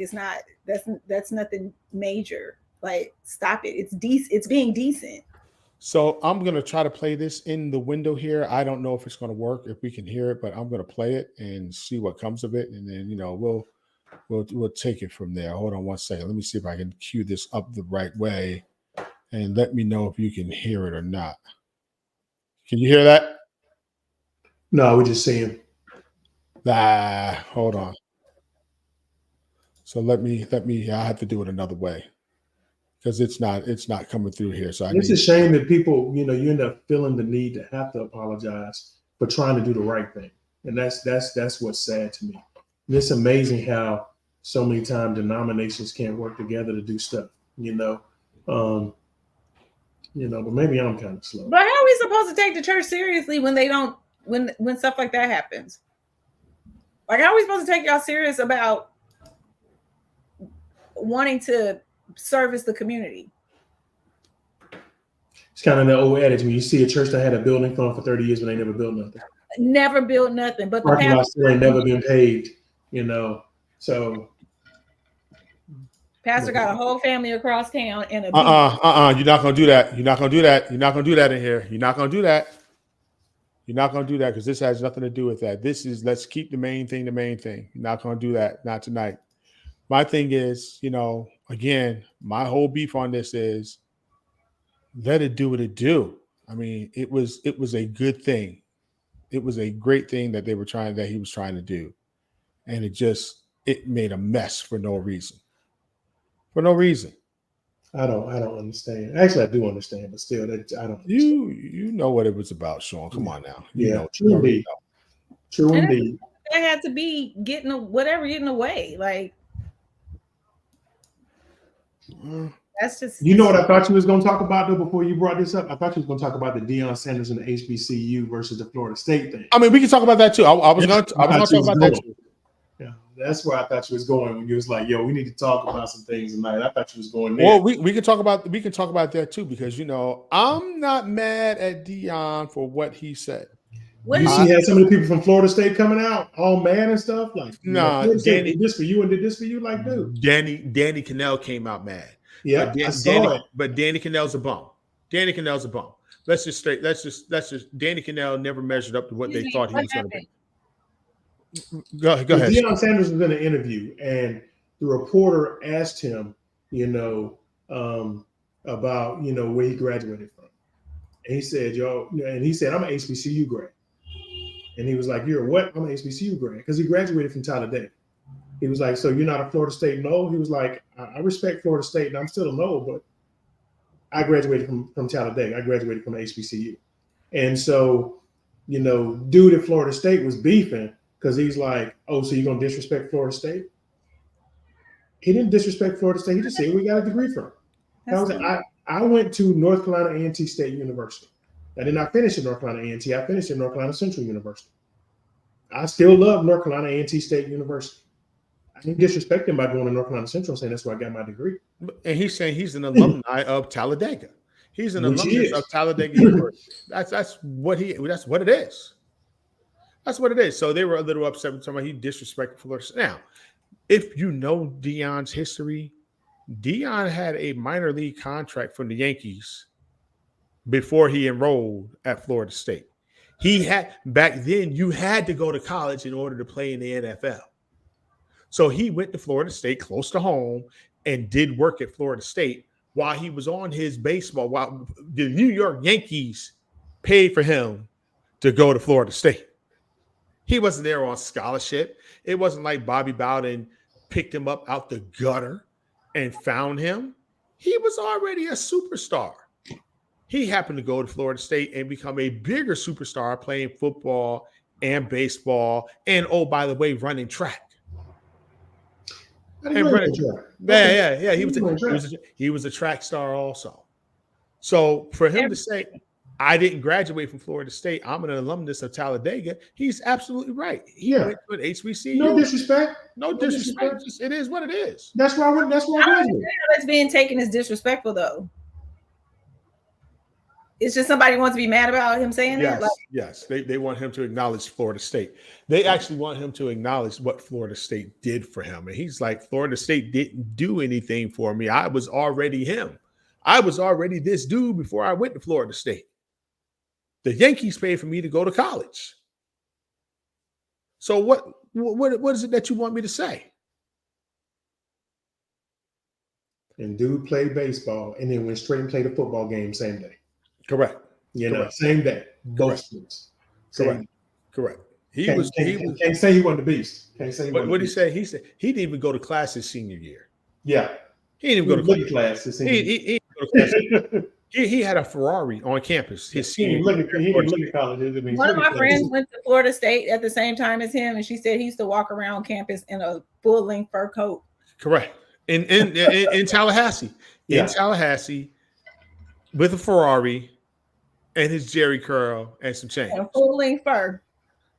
that's nothing major. Like, stop it. It's decent. It's being decent. So I'm going to try to play this in the window here. I don't know if it's going to work, if we can hear it, but I'm going to play it and see what comes of it. And then, we'll take it from there. Hold on one second. Let me see if I can cue this up the right way and let me know if you can hear it or not. Can you hear that? No, we're just saying. Hold on. So let me. I have to do it another way because it's not coming through here. So It's a shame that people, you end up feeling the need to have to apologize for trying to do the right thing, and that's what's sad to me. And it's amazing how so many times denominations can't work together to do stuff. But maybe I'm kind of slow. But how are we supposed to take the church seriously when they don't? When stuff like that happens? Like, how are we supposed to take y'all serious about wanting to service the community? It's kind of the old adage when you see a church that had a building fund for 30 years, but they never built nothing. Never built nothing. But parking lots still ain't never been paved, So pastor got a whole family across town and a You're not gonna do that. You're not gonna do that. You're not gonna do that in here. You're not gonna do that. You're not going to do that because this has nothing to do with that. This is, let's keep the main thing the main thing. You're not going to do that. Not tonight. My thing is, again, my whole beef on this is let it do what it do. I mean, it was a good thing. It was a great thing that he was trying to do. And it made a mess for no reason. For no reason. I don't understand. Actually, I do understand, but still, I don't. You know what it was about, Sean. Come on now. True indeed. True indeed. It had to be getting away. Like, that's just. You know what I thought you was going to talk about though before you brought this up? I thought you was going to talk about the Deion Sanders and the HBCU versus the Florida State thing. I mean, we can talk about that too. I was going to talk about that too. Yeah, that's where I thought you was going when you was like, "Yo, we need to talk about some things tonight." I thought you was going there. Well, we can talk about that too because I'm not mad at Deion for what he said. You see, had some of the people from Florida State coming out all mad and stuff. Like, Danny did this for you and did this for you, like, dude. Danny Cannell came out mad. Yeah, I saw it. But Danny Cannell's a bum. Danny Cannell's a bum. Let's just Danny Cannell never measured up to what they thought he was going to be. Go ahead. Deion Sanders was in an interview, and the reporter asked him, about where he graduated from, and he said, I'm an HBCU grad, and he was like, "You're what?" "I'm an HBCU grad," because he graduated from Talladega. He was like, "So you're not a Florida State no?" He was like, "I respect Florida State, and I'm still a no, but I graduated from Talladega. I graduated from HBCU," and so dude at Florida State was beefing. Because he's like, "Oh, so you're going to disrespect Florida State?" He didn't disrespect Florida State. He just said, "We got a degree from." I went to North Carolina A&T State University. I did not finish at North Carolina A&T. I finished at North Carolina Central University. I still love North Carolina A&T State University. I didn't disrespect him by going to North Carolina Central saying that's where I got my degree. And he's saying he's an alumni of Talladega. He's an alumnus of Talladega University. That's what it is. That's what it is. So they were a little upset with somebody. He disrespected Florida. Now, if you know Deion's history, Deion had a minor league contract from the Yankees before he enrolled at Florida State. Back then, you had to go to college in order to play in the NFL. So he went to Florida State, close to home, and did work at Florida State while he was on his baseball, while the New York Yankees paid for him to go to Florida State. He wasn't there on scholarship. It wasn't like Bobby Bowden picked him up out the gutter and found him. He was already a superstar. He happened to go to Florida State and become a bigger superstar playing football and baseball and, oh, by the way, running track. Yeah. He was a track star also. So for him to say, "I didn't graduate from Florida State, I'm an alumnus of Talladega," he's absolutely right. He went to an HBCU. No disrespect. No disrespect. It is what it is. That's why I went. That's why I graduated. That's being taken as disrespectful, though. It's just somebody wants to be mad about him saying that. Yes. They want him to acknowledge Florida State. They actually want him to acknowledge what Florida State did for him. And he's like, "Florida State didn't do anything for me. I was already him. I was already this dude before I went to Florida State. The Yankees paid for me to go to college. So what is it that you want me to say?" And dude played baseball and then went straight and played a football game same day. Correct. Same day. Both sports. Correct. He was. Can't say he wasn't the beast. Can't say he wasn't. What did he say? He said he didn't even go to class his senior year. Yeah. He didn't even go to class. He had a Ferrari on campus. His senior year. He didn't look at college. One of my friends went to Florida State at the same time as him, and she said he used to walk around campus in a full-length fur coat. Correct. In Tallahassee. In Tallahassee with a Ferrari and his Jerry curl and some chains. And a full-length fur.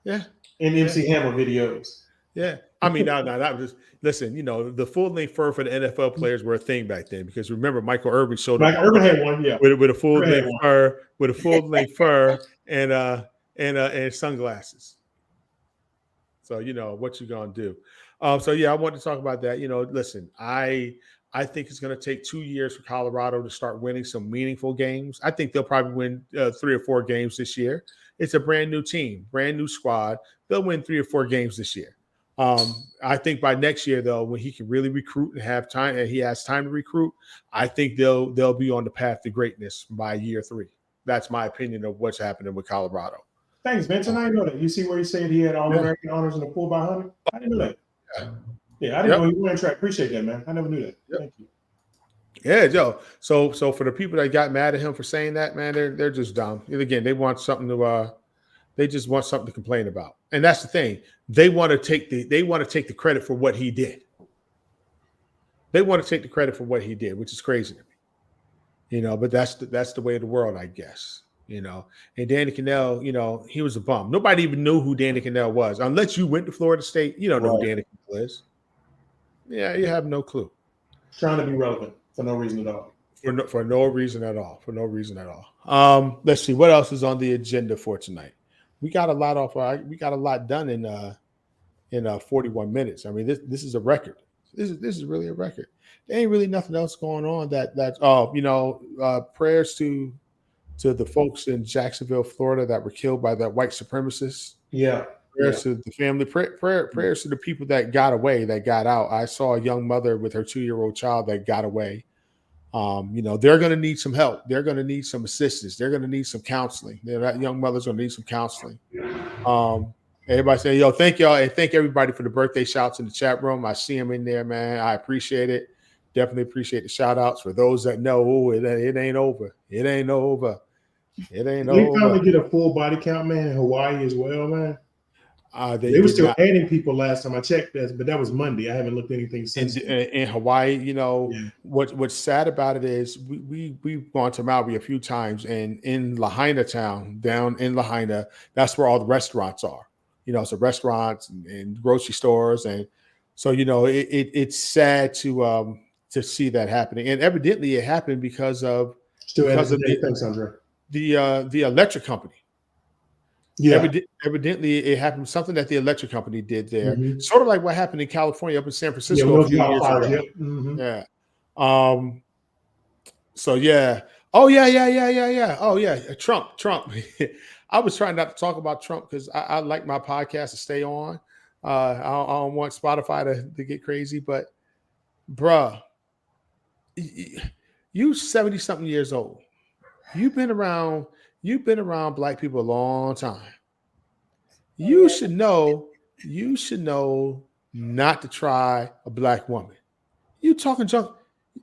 Yeah. And MC Hammer videos. Yeah. I mean, no, that was just, listen, the full-length fur for the NFL players were a thing back then because remember, Michael Irvin showed up. Michael Irvin had one, yeah. With a full-length fur, and sunglasses. So, what you going to do? So, yeah, I want to talk about that. Listen, I think it's going to take 2 years for Colorado to start winning some meaningful games. I think they'll probably win 3 or 4 games this year. It's a brand new team, brand new squad. They'll win 3 or 4 games this year. I think by next year, though, when he can really recruit and have time, and he has time to recruit, I think they'll be on the path to greatness by year 3. That's my opinion of what's happening with Colorado. Thanks, Vincent. I didn't know that. You see where he said he had All-American honors in the 4x100? I didn't know that. Yeah, I didn't know he ran track. Appreciate that, man. I never knew that. Thank you. Yeah, Joe. So for the people that got mad at him for saying that, man, they're just dumb. And again, they want something to they just want something to complain about. And that's the thing. They want to take the credit for what he did. They want to take the credit for what he did, which is crazy to me. But that's the way of the world, I guess. And Danny Kanell, he was a bum. Nobody even knew who Danny Kanell was. Unless you went to Florida State, you don't know who Danny Kanell is. Yeah, you have no clue. Trying to be relevant for no reason at all. For no reason at all. Let's see what else is on the agenda for tonight. We got a lot done in 41 minutes. I mean, this is a record. This is really a record. There ain't really nothing else going on prayers to the folks in Jacksonville, Florida that were killed by that white supremacists. Yeah. Prayers to the family. Prayers to the people that got away, that got out. I saw a young mother with her 2-year-old child that got away. They're going to need some help. They're going to need some assistance. They're going to need some counseling. That young mother's going to need some counseling. Everybody say, yo, thank y'all. And thank everybody for the birthday shouts in the chat room. I see them in there, man. I appreciate it. Definitely appreciate the shout outs. For those that know, it ain't over. It ain't over. It ain't over. They finally get a full body count, man, in Hawaii as well, man. They were still adding people last time I checked this, but that was Monday. I haven't looked at anything since. In Hawaii, what's sad about it is we've gone to Maui a few times, and in Lahaina town, down in Lahaina, that's where all the restaurants are. So restaurants and grocery stores, and so it's sad to see that happening. And evidently, it happened because of the electric company. Yeah, evidently it happened. Something that the electric company did there, sort of like what happened in California, up in San Francisco a few years ago. Yeah. So yeah. Oh yeah. Oh yeah. Trump. I was trying not to talk about Trump because I like my podcast to stay on. I don't want Spotify to get crazy, but bruh, you 70-something years old. You've been around Black people a long time. You should know not to try a Black woman. You talking junk.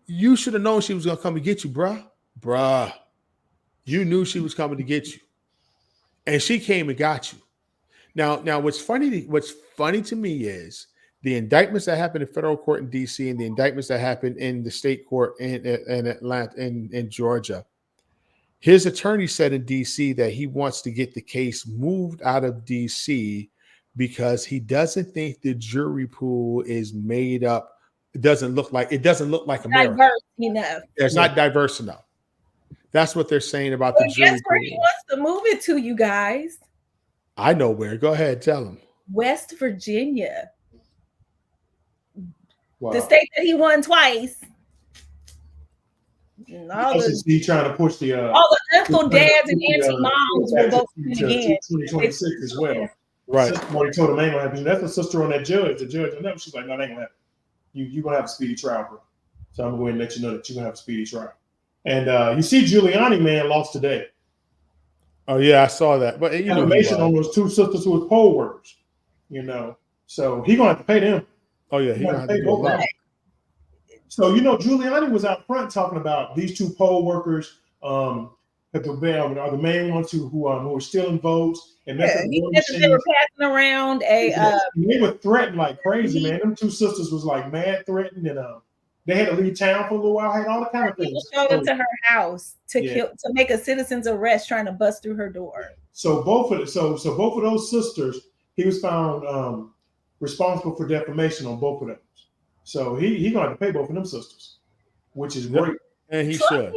You should have known she was gonna come and get you, bruh. You knew she was coming to get you. And she came and got you. Now what's funny to me is the indictments that happened in federal court in DC and the indictments that happened in the state court in Atlanta, in Georgia. His attorney said in DC that he wants to get the case moved out of DC because he doesn't think the jury pool is made up. It doesn't look like America. Diverse enough. It's not diverse enough. That's what they're saying about the jury pool. Guess where he wants to move it to, you guys? I know where. Go ahead, tell him. West Virginia. Wow. The state that he won twice. He trying to push the all the uncle dads and auntie moms will vote again. 2026 as well. Right. Somebody told him ain't gonna happen. That's the sister on that judge. The judge on them, she's like, no, that ain't gonna happen. You're gonna have a speedy trial, bro. So I'm going to let you know that you're gonna have a speedy trial. And you see Giuliani, man, lost today. Oh yeah, I saw that. But you know, Defamation on those two sisters who was poll workers. So he gonna have to pay them. oh yeah, he's gonna have to do a both of lot. them. So Giuliani was out front talking about these two poll workers. Are the main ones who were stealing votes and messing He said that they were passing around they were threatened like crazy, man. Them two sisters was like mad threatened, and they had to leave town for a little while. Had all the kind of things. People showed up to her house to make a citizen's arrest, trying to bust through her door. So both of those sisters, he was found responsible for defamation on both of them. So he gonna have to pay both of them sisters, which is great. And he Trump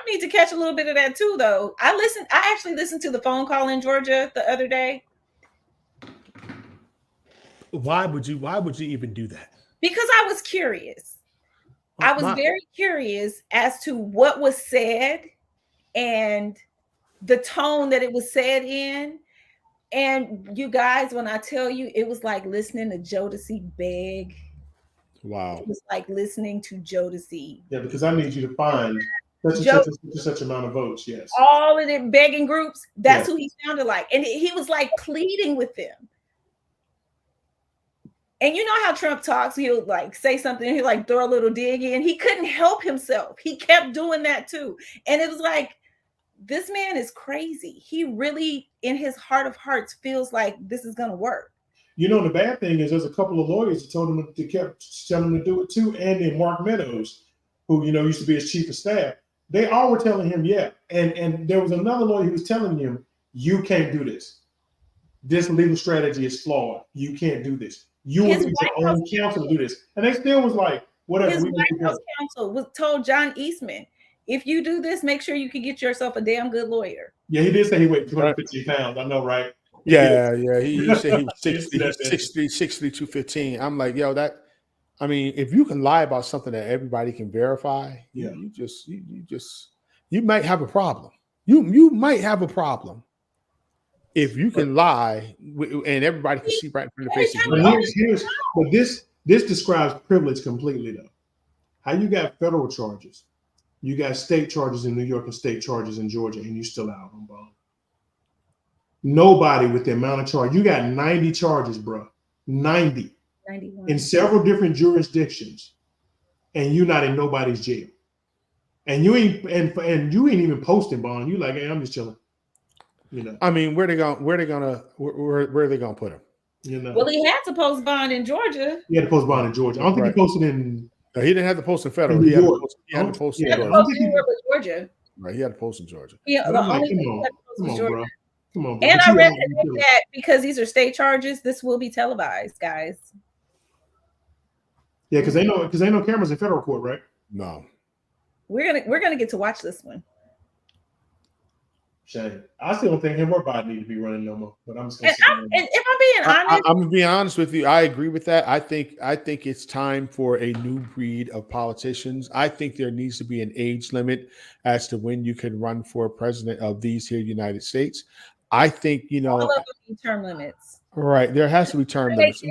needs to catch a little bit of that too, though. I actually listened to the phone call in Georgia the other day. Why would you even do that? Because I was curious. I was very curious as to what was said and the tone that it was said in. And you guys, when I tell you, it was like listening to Jodeci beg. Wow. It was like listening to Jodeci. Yeah, because I need you to find such amount of votes. Yes. All of the begging groups, that's who he sounded like. And he was like pleading with them. And you know how Trump talks, he'll like say something, he'll like throw a little dig in. He couldn't help himself. He kept doing that too. And it was like, this man is crazy. He really, in his heart of hearts, feels like this is going to work. The bad thing is there's a couple of lawyers that told him to kept telling him to do it too. And then Mark Meadows, who, used to be his chief of staff, they all were telling him, yeah. And there was another lawyer who was telling him, you can't do this. This legal strategy is flawed. You can't do this. You will need your own counsel to do this. And they still was like, whatever. His White House counsel was told John Eastman, if you do this, make sure you can get yourself a damn good lawyer. Yeah, he did say he weighed 250 pounds. I know, right? Yeah. He said he was 60, 215. I'm like, yo, if you can lie about something that everybody can verify, you might have a problem. You might have a problem. If you can lie and everybody can see right in front of the face. But this describes privilege completely, though. How you got federal charges, you got state charges in New York and state charges in Georgia, and you still out on bond. Nobody with the amount of charge. You got 90 charges, bro. 91 in several different jurisdictions, and you're not in nobody's jail. And you ain't even posting bond. You like, hey, I'm just chilling. I mean, where are they gonna put him? Well, he had to post bond in Georgia. He had to post bond in Georgia. I don't think he posted in. No, he didn't have to post in federal. He had to post in Georgia. Right, he had to post in Georgia. Yeah, come on, bro. And I read that because these are state charges, this will be televised, guys. Yeah, because they know cameras in federal court, right? No. We're gonna get to watch this one. Shame. I still don't think him or Biden need to be running no more. But I'm just gonna and if I'm being honest, I'm gonna be honest with you. I agree with that. I think it's time for a new breed of politicians. I think there needs to be an age limit as to when you can run for president of these here United States. I think all of them need term limits. Right, there has to be term limits.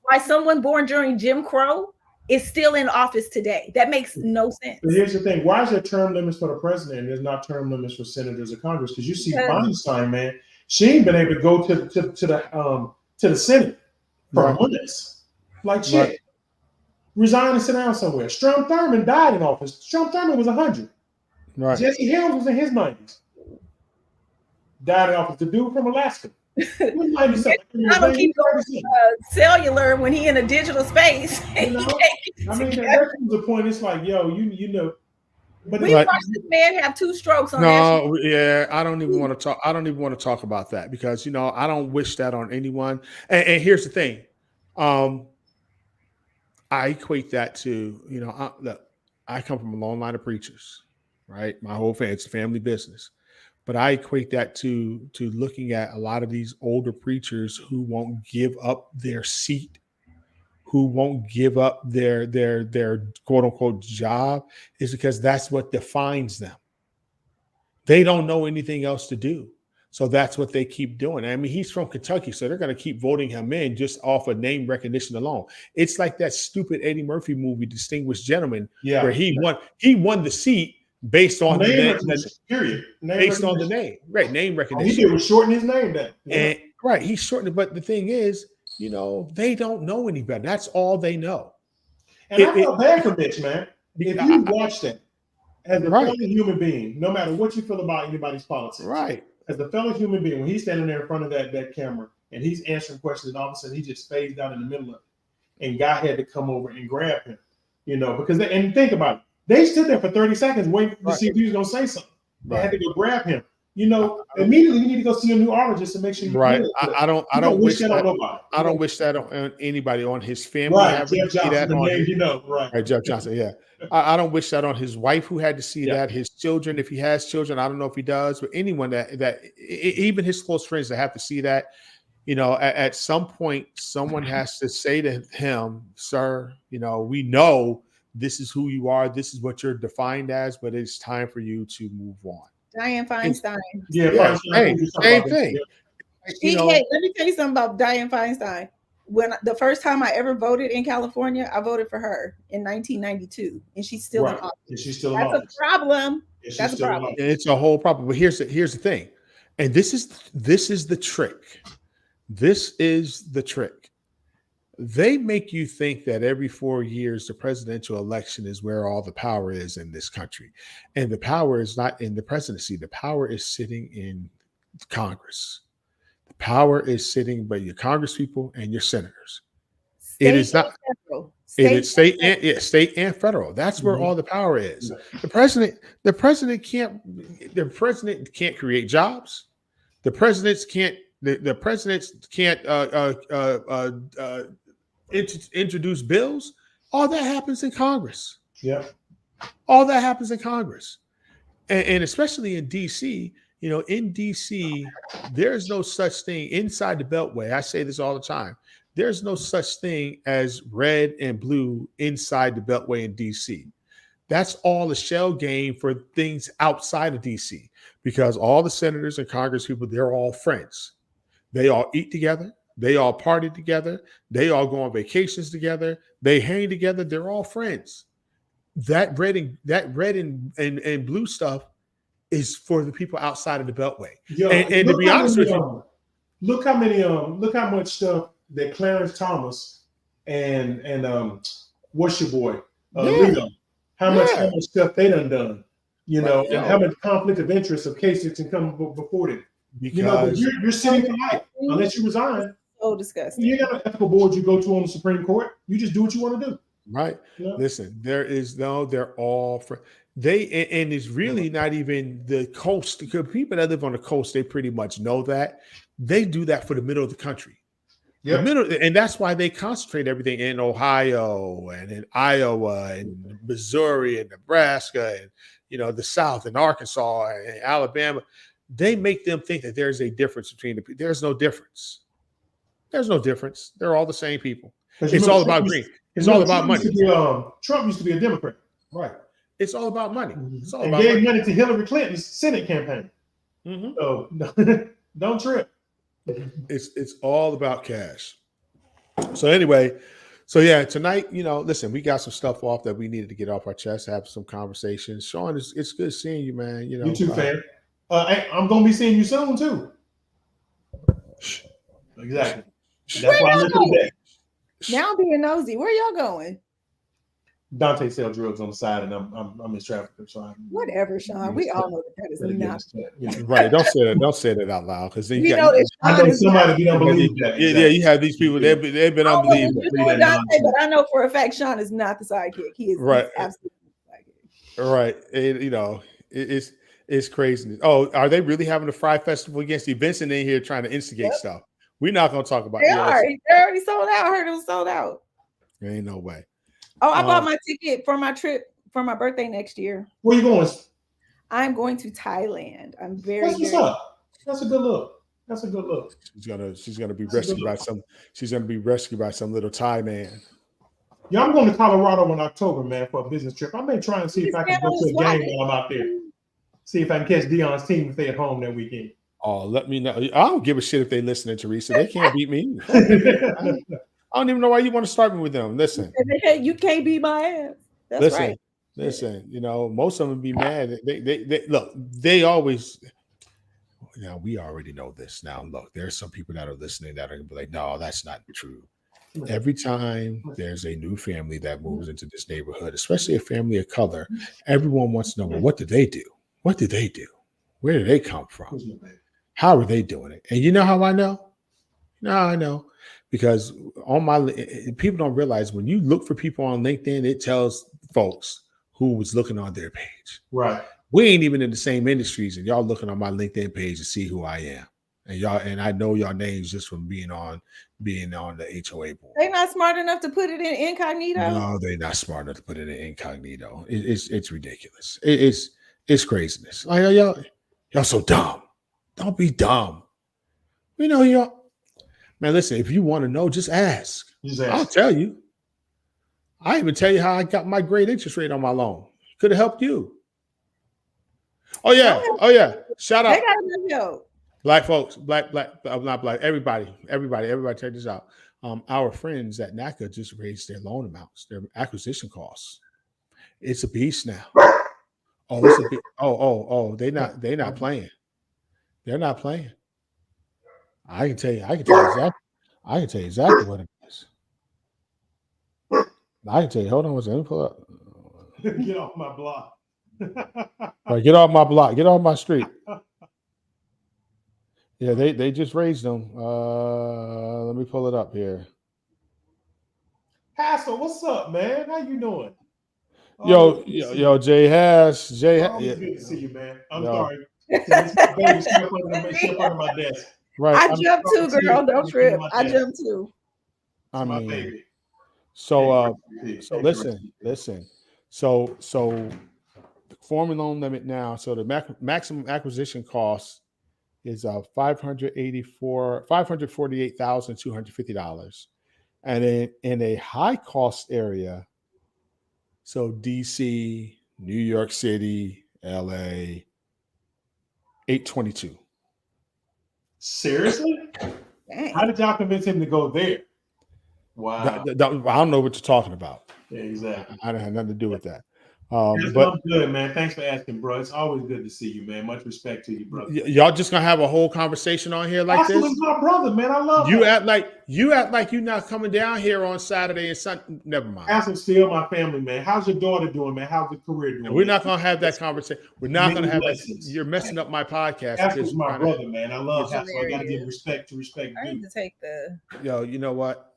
Why someone born during Jim Crow is still in office today? That makes no sense. But here's the thing: why is there term limits for the president and there's not term limits for senators or Congress? Because you see Feinstein, man, she ain't been able to go to the Senate for months. Like shit. Right. Resign and sit down somewhere. Strom Thurmond died in office. Strom Thurmond was 100. Right. Jesse Helms was in his 90s. Died in office. The dude from Alaska. I don't keep going cellular when he in a digital space. I mean, that comes a point. It's like, yo, but we watched this man have 2 strokes on that. No, yeah, I don't even want to talk. I don't even want to talk about that because I don't wish that on anyone. And here's the thing, I equate that to I come from a long line of preachers, right? My whole family, it's a family business. But I equate that to looking at a lot of these older preachers who won't give up their seat, who won't give up their quote unquote job, is because that's what defines them. They don't know anything else to do. So that's what they keep doing. I mean, he's from Kentucky, so they're going to keep voting him in just off of name recognition alone. It's like that stupid Eddie Murphy movie, Distinguished Gentleman, where he won the seat based on name the recognition. Period. based on the name, right? Name All he recognition. did was shorten his name down. And right, he shortened it. But the thing is, they don't know any better. That's all they know. And I felt bad for Mitch, man. If you watch that as a fellow human being, no matter what you feel about anybody's politics, right? As a fellow human being, when he's standing there in front of that camera and he's answering questions, and all of a sudden he just fades down in the middle of it, and God had to come over and grab him, because and think about it, they stood there for 30 seconds waiting to see if he was going to say something. They had to go grab him. Immediately you need to go see a neurologist to make sure you right. I don't wish that on nobody. I don't wish that on anybody, on his family. Right, Jeff Johnson, right, Jeff Johnson. Yeah, I don't wish that on his wife, who had to see that. His children, if he has children, I don't know if he does, but anyone that even his close friends that have to see that. At some point, someone has to say to him, "Sir, we know this is who you are. This is what you're defined as, but it's time for you to move on." Dianne Feinstein. Same thing. Let me tell you something about Dianne Feinstein. When the first time I ever voted in California, I voted for her in 1992, and she's still in office. And she's still That's a problem. That's a problem. It's a whole problem. But here's the thing, and this is the trick. This is the trick. They make you think that every 4 years, the presidential election is where all the power is in this country. And the power is not in the presidency. The power is sitting in Congress. The power is sitting by your Congress people and your senators. It is not. It is state and federal. That's where all the power is. The president can't create jobs. The presidents can't introduce bills. All that happens in Congress. Yeah. All that happens in Congress. And especially in DC, in DC, there's no such thing inside the Beltway. I say this all the time. There's no such thing as red and blue inside the Beltway in DC. That's all a shell game for things outside of DC, because all the senators and Congress people, they're all friends. They all eat together. They all party together. They all go on vacations together. They hang together. They're all friends. That red and blue stuff is for the people outside of the Beltway. And to be honest with you, look how much stuff that Clarence Thomas and what's your boy Leo, how much stuff they done, and how much conflict of interest of cases can come before them. Because you're sitting for life unless you resign. So disgusting. You got an ethical board you go to on the Supreme Court. You just do what you want to do. Right. Listen, they're all for and it's really not even the coast. Because people that live on the coast, they pretty much know that. They do that for the middle of the country. Yeah. And that's why they concentrate everything in Ohio and in Iowa and Missouri and Nebraska and the South and Arkansas and Alabama. They make them think that there's a difference between the people. There's no difference. There's no difference. They're all the same people. It's all about green. It's all about money. Trump used to be a Democrat. Right. It's all about money. It's all and about gave money to Hillary Clinton's Senate campaign. Mm-hmm. So don't trip. It's all about cash. So anyway, tonight, listen, we got some stuff off that we needed to get off our chest, have some conversations. Sean, it's good seeing you, man. You too, fan. I'm gonna be seeing you soon too. Exactly. That's why I'm looking today. Now I'm being nosy. Where y'all going? Dante sells drugs on the side, and I'm his trafficker. So whatever, Sean. We all know that is not right. Don't say that out loud, because then I know somebody be unbelievable. Yeah, you have these people. They've been unbelievable. Dante, but I know for a fact Sean is not the sidekick. He is right. Absolutely the sidekick. Right. It's crazy. Oh, are they really having a Fry Festival against the Vincent in here trying to instigate stuff? We're not going to talk about it. They're already sold out. I heard it was sold out. There ain't no way. Oh, I bought my ticket for my trip for my birthday next year. Where you going? I'm going to Thailand. I'm very. That's what's up. That's a good look. She's gonna be rescued by some. She's gonna be rescued by some little Thai man. Yeah, I'm going to Colorado in October, man, for a business trip. I may try and see if I can go to a game while I'm out there. See if I can catch Dion's team if they're at home that weekend. Oh, let me know. I don't give a shit if they listen to Teresa. They can't beat me. I don't even know why you want to start me with them. Listen. Hey, you can't beat my ass. That's right. Listen, most of them be mad. They look. They always. Now we already know this. Now look, there's some people that are listening that are gonna be like, no, that's not true. Every time there's a new family that moves into this neighborhood, especially a family of color, everyone wants to know, well, what did they do? What did they do? Where did they come from? How are they doing it? And you know how I know? No, I know. Because people don't realize when you look for people on LinkedIn, it tells folks who was looking on their page. Right. We ain't even in the same industries, and y'all looking on my LinkedIn page to see who I am. And I know y'all names just from being on the HOA board. They're not smart enough to put it in incognito. No, they're not smart enough to put it in incognito. It's ridiculous. It's craziness. Like y'all so dumb. Don't be dumb. Y'all. Man, listen, if you want to know, just ask. I'll tell you. I even tell you how I got my great interest rate on my loan. Could have helped you. Oh yeah. Shout out. They got enough help. Black folks, not black, everybody, check this out. Our friends at NACA just raised their loan amounts, their acquisition costs. It's a beast now. Oh, it's a beast. They're not playing. They're not playing. I can tell you exactly what it is. I can tell you, hold on one second, let me pull up. Get off my block. Right, get off my block, get off my street. Yeah, they just raised them. Let me pull it up here. Hassel, what's up, man? How you doing? Yo, Jay Hass. Good to see you, man. I'm sorry. Baby, she up under my desk. Right. I jumped too, girl. Don't trip. I jumped too. I my mean, baby. So listen. So the forming loan limit now. So the maximum acquisition cost is $548,250, and in a high cost area, so DC, New York City, LA, $822. Seriously? Dang. How did y'all convince him to go there? Wow. I don't know what you're talking about. Yeah, exactly. I don't have nothing to do with that. But I'm good, man. Thanks for asking, bro. It's always good to see you, man. Much respect to you, brother. Y'all just gonna have a whole conversation on here like this? My brother, man. I love you. Act like you're not coming down here on Saturday and Sunday. Never mind. Aslan's still my family, man. How's your daughter doing, man? How's the career doing? We're not gonna have that conversation. We're not gonna have that. You're messing up my podcast. Aslan's my brother, man. I love Hassel. I gotta give respect to respect. I need to take the. Yo, you know what?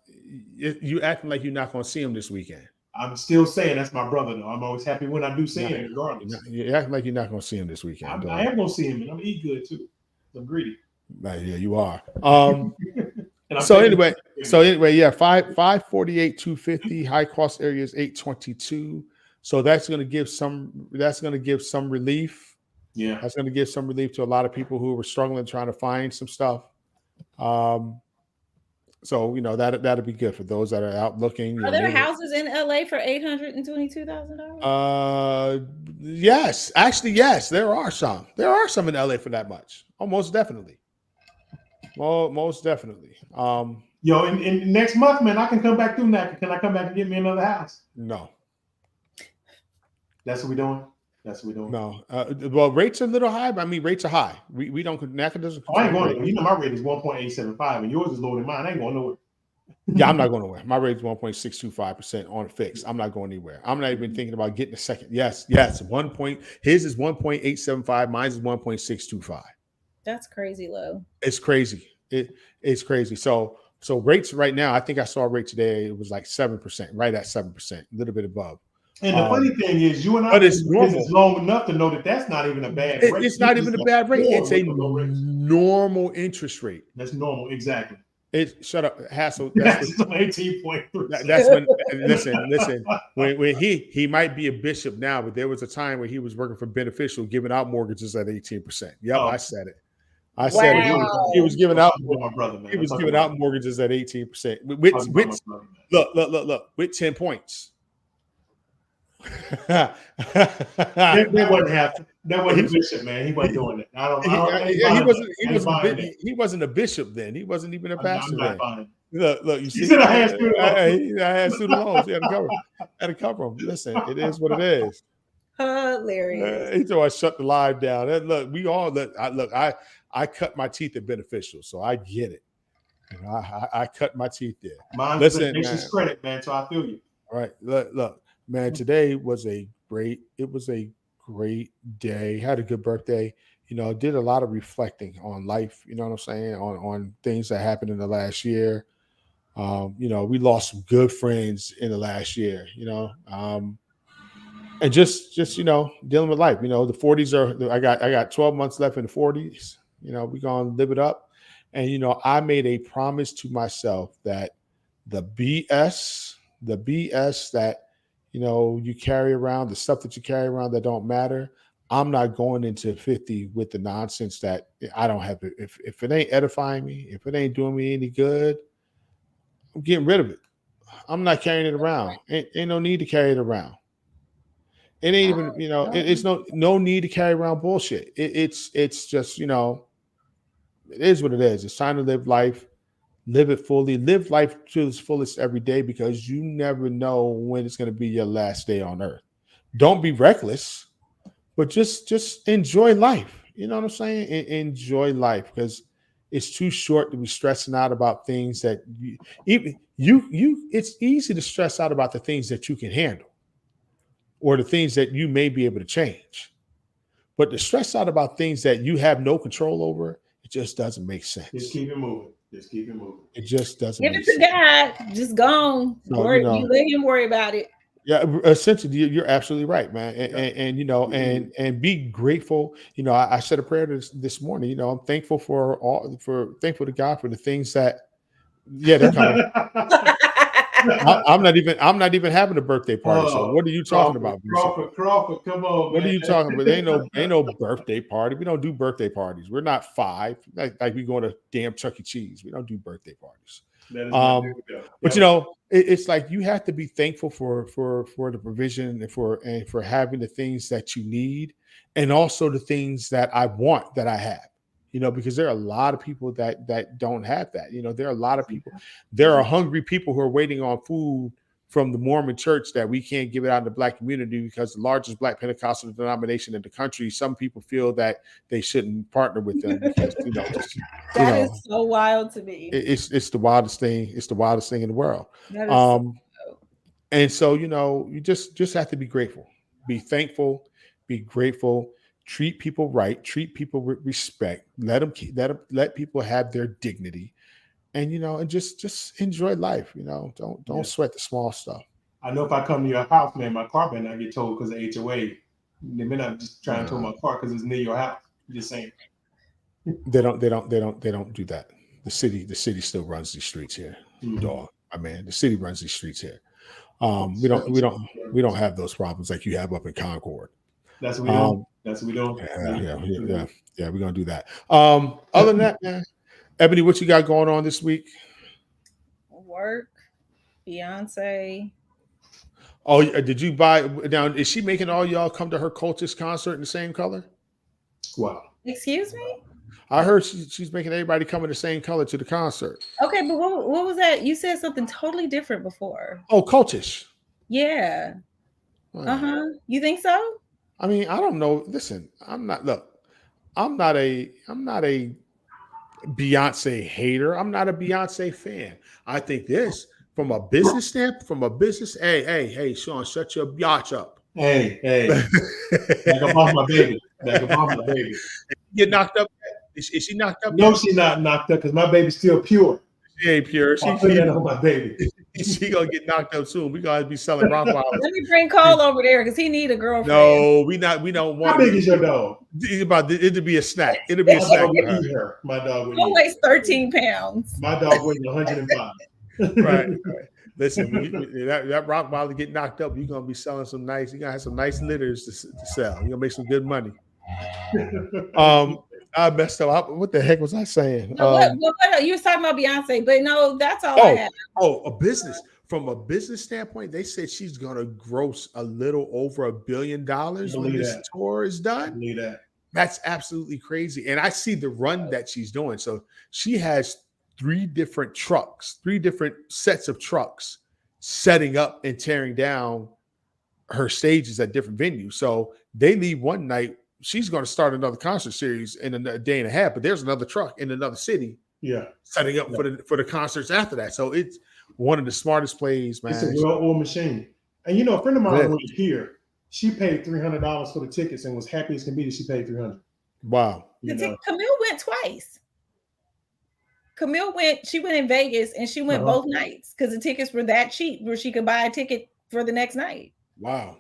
You acting like you're not gonna see him this weekend. I'm still saying that's my brother, though. I'm always happy when I do see him, regardless. You act like you're not going to see him this weekend. I am going to see him, and I'm eat good too. I'm greedy. Yeah, you are. So anyway, yeah, 548,250. High cost area is 822. So that's going to give some relief. Yeah, that's going to give some relief to a lot of people who were struggling trying to find some stuff. So that'll be good for those that are out looking. Are there houses in LA for $822,000? Yes, actually, yes, there are some. There are some in LA for that much. Oh, most definitely. Most definitely. Yo, in next month, man, I can come back through NACA. Can I come back and get me another house? No. That's what we're doing. No. Well, rates are a little high, but I mean, rates are high. We don't. NACA doesn't. I ain't going. My rate is 1.875, and yours is lower than mine. I ain't going nowhere. Yeah, I'm not going nowhere. My rate is 1.625% on a fix. I'm not going anywhere. I'm not even thinking about getting a second. Yes. His is 1.875. Mine is 1.625. That's crazy low. It's crazy. It's crazy. So rates right now, I think I saw a rate today. It was like 7%, right at 7%, a little bit above. And the funny thing is, you and I it's long enough to know that that's not even a bad rate. It's not even a bad rate. It's a normal interest rate. That's normal, exactly. Shut up, Hassel. That's 18.3. That's when. Listen. When he might be a bishop now, but there was a time where he was working for Beneficial, giving out mortgages at 18%. Yep, I said it. Said it. He was giving out. My brother, man. He was giving out mortgages at 18%. Look, with 10 points. that wasn't bishop, man. He wasn't doing it. He wasn't a bishop then. He wasn't even a pastor then. Look, you He see, said I had student loans. I had student loans. He had to cover them. Listen, it is what it is. Hilarious. He told I shut the live down. And look, we all I cut my teeth at Beneficial, so I get it. You know, I cut my teeth there. Mine was Listen, a nation's credit, man. So I feel you. All right, look, man. Today was a great day. Had a good birthday. You know, did a lot of reflecting on life. You know what I'm saying? On things that happened in the last year. You know, we lost some good friends in the last year. You know, and just you know, dealing with life. You know, the 40s are. I got 12 months left in the 40s. You know, we're gonna live it up. And you know, I made a promise to myself that the BS that you know you carry around, the stuff that you carry around that don't matter. I'm not going into 50 with the nonsense that I don't have. If it ain't edifying me, if it ain't doing me any good, I'm getting rid of it. I'm not carrying it around. Ain't no need to carry it around. It ain't even, you know, it's no need to carry around bullshit. It's just, you know, it is what it is. It's time to live life, live it fully, live life to its fullest every day, because you never know when it's going to be your last day on earth. Don't be reckless, but just enjoy life. You know what I'm saying? Enjoy life, because it's too short to be stressing out about things that it's easy to stress out about the things that you can handle or the things that you may be able to change. But to stress out about things that you have no control over, it just doesn't make sense. Just keep it moving. It just doesn't Give make it to sense. God. Just go on. So, you know, you let him worry about it. Yeah, essentially, you're absolutely right, man. And you know, and be grateful. You know, I said a prayer this morning. You know, I'm thankful thankful to God for the things that. Yeah, they're coming. I'm not even having a birthday party. So what are you talking about? Crawford, come on. What man. are you talking about? Ain't no birthday party. We don't do birthday parties. We're not 5. Like we going to damn Chuck E. Cheese. We don't do birthday parties. But you know, it's like you have to be thankful for the provision and for having the things that you need, and also the things that I want that I have. You know, because there are a lot of people that don't have that. You know, there are a lot of people. There are hungry people who are waiting on food from the Mormon church that we can't give it out in the Black community, because the largest Black Pentecostal denomination in the country, some people feel that they shouldn't partner with them because, you know, that is so wild to me. It's the wildest thing. It's the wildest thing in the world. That is so and so, you know, you just have to be grateful, be thankful, be grateful, treat people right, treat people with respect, let people have their dignity. And you know, and just enjoy life. You know, don't sweat the small stuff. I know if I come to your house, man, my car may not get towed because of HOA. They may not just try and tow my car because it's near your house. I'm just saying. They don't do that. The city still runs these streets here, dog. I mean, the city runs these streets here. We don't have those problems like you have up in Concord. That's what we don't. That's what we don't. Yeah. We're gonna do that. Other than that, man. Ebony, what you got going on this week? Work, Beyonce. Oh, did you buy now? Is she making all y'all come to her cultist concert in the same color? Wow. Excuse me? I heard she's making everybody come in the same color to the concert. Okay, but what was that? You said something totally different before. Oh, cultish. Yeah. You think so? I mean, I don't know. Listen, I'm not a Beyonce hater. I'm not a Beyonce fan. I think this from a business hey, Sean, shut your biatch up. Hey. Back up off my baby. Get knocked up? Is she knocked up? No, she's not knocked up because my baby's still pure. She ain't pure. I'll put that on my baby. She gonna get knocked up soon. We gotta be selling Rottweilers. Let me bring Cole over there because he need a girlfriend. No, we don't want. How big is your dog? It'll be a snack. It'll be a snack. My dog would eat her. Weighs 13 pounds. My dog weighs 105. Right. Listen, that Rottweiler get knocked up, you're gonna be selling some nice. You gotta have some nice litters to sell. You're gonna make some good money. I messed up. What the heck was I saying? What you was talking about Beyonce, but no, that's all I have. A business. From a business standpoint, they said she's gonna gross a little over $1 billion when this tour is done. That. That's absolutely crazy. And I see the run that she's doing. So she has 3 different trucks, 3 different sets of trucks setting up and tearing down her stages at different venues. So they leave one night. She's going to start another concert series in a day and a half, but there's another truck in another city setting up for the concerts after that. So it's one of the smartest plays, man. It's a well-oiled machine. And a friend of mine went here. She paid $300 for the tickets and was happy as can be that she paid $300. Wow. Camille went twice. She went in Vegas and she went both nights because the tickets were that cheap where she could buy a ticket for the next night. Wow.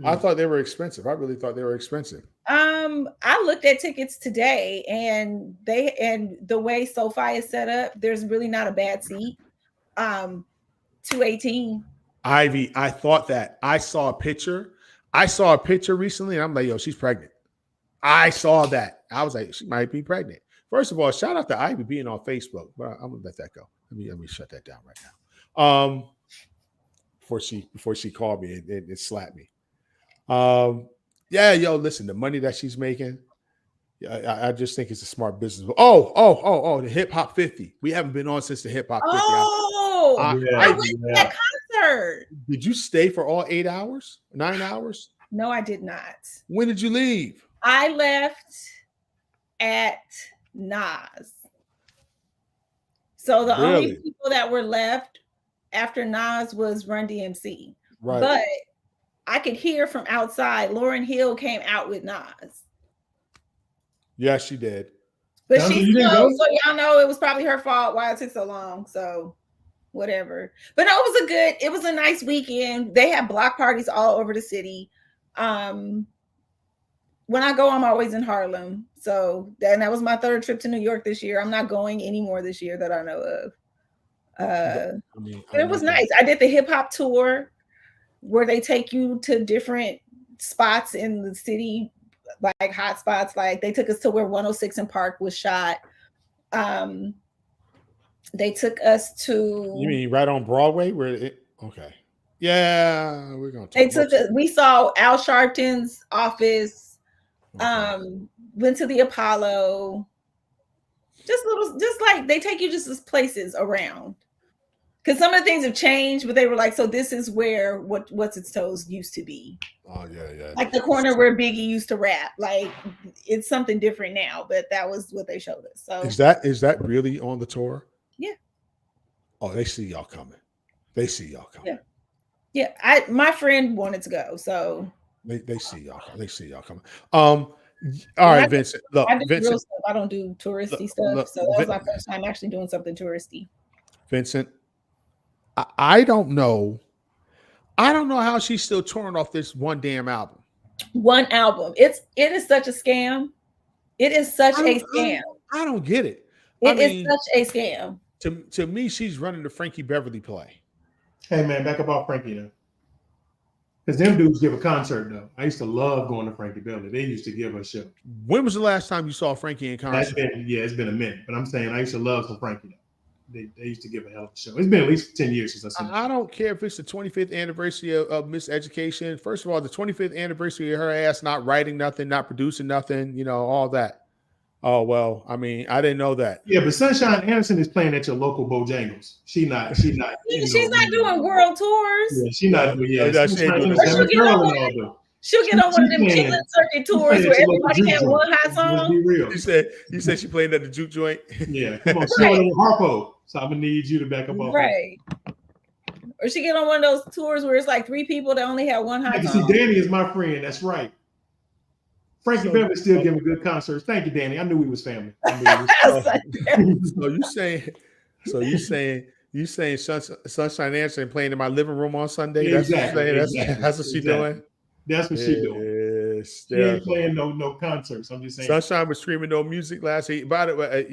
I thought they were expensive. I really thought they were expensive. I looked at tickets today and the way SoFi is set up, there's really not a bad seat. 218. Ivy, I thought that. I saw a picture recently and I'm like, yo, she's pregnant. I saw that. I was like, she might be pregnant. First of all, shout out to Ivy being on Facebook, but I'm gonna let that go. Let me shut that down right now. Before she called me and slapped me. Listen, the money that she's making, I just think it's a smart business. The Hip Hop 50. We haven't been on since the Hip Hop 50. I went to that concert. Did you stay for all 8 hours, 9 hours? No, I did not. When did you leave? I left at Nas. So the only people that were left after Nas was Run DMC. Right. But I could hear from outside Lauryn Hill came out with Nas. Yeah, she did. But so y'all know it was probably her fault why it took so long. So whatever. But no, it was a nice weekend. They had block parties all over the city. When I go, I'm always in Harlem. So that was my 3rd trip to New York this year. I'm not going anymore this year that I know of. It was nice. I did the hip hop tour where they take you to different spots in the city, like hot spots. Like they took us to where 106 and Park was shot. They took us to. You mean right on Broadway? Okay. Yeah, we're gonna. We saw Al Sharpton's office. Went to the Apollo. Just like they take you just as places around. Because some of the things have changed, but they were like, so this is where What's Its Toes used to be. Oh, yeah. Like the corner where Biggie used to rap. Like it's something different now, but that was what they showed us. So is that really on the tour? Yeah. Oh, they see y'all coming. Yeah. My friend wanted to go, so they see y'all. They see y'all coming. All right, Vincent. Look, I do Vincent. Real stuff. I don't do touristy stuff. So that was my first time actually doing something touristy. Vincent, I don't know. I don't know how she's still touring off this one damn album. One album. It is such a scam. It is such a scam. I don't get it. It is such a scam. To me, she's running the Frankie Beverly play. Hey man, back up off Frankie though. Because them dudes give a concert though. I used to love going to Frankie Beverly. They used to give a show. When was the last time you saw Frankie in concert? It's been a minute. But I'm saying I used to love some Frankie though. They used to give a hell of a show. It's been at least 10 years since I seen it. I don't care if it's the 25th anniversary of Miss Education. First of all, the 25th anniversary of her ass not writing nothing, not producing nothing, all that. Oh, well, I mean, I didn't know that. Yeah, but Sunshine Anderson is playing at your local Bojangles. She's not She's not doing world tours. Yeah, she's not doing She'll get on one of them Chitlin Circuit tours where everybody had one hot song. Be real. You said she played at the juke joint. Yeah, come on, right. Harpo. So I'm gonna need you to back up off. Right. Or she get on one of those tours where it's like 3 people that only have one hot song. See, Danny is my friend. That's right. Frankie Beverly still giving good concerts. Thank you, Danny. I knew we was family. So you saying Sunshine Anderson playing in my living room on Sunday? Yeah, That's what she's doing. That's what she's doing. She ain't playing no concerts. I'm just saying. Sunshine was screaming no music last week. By the way,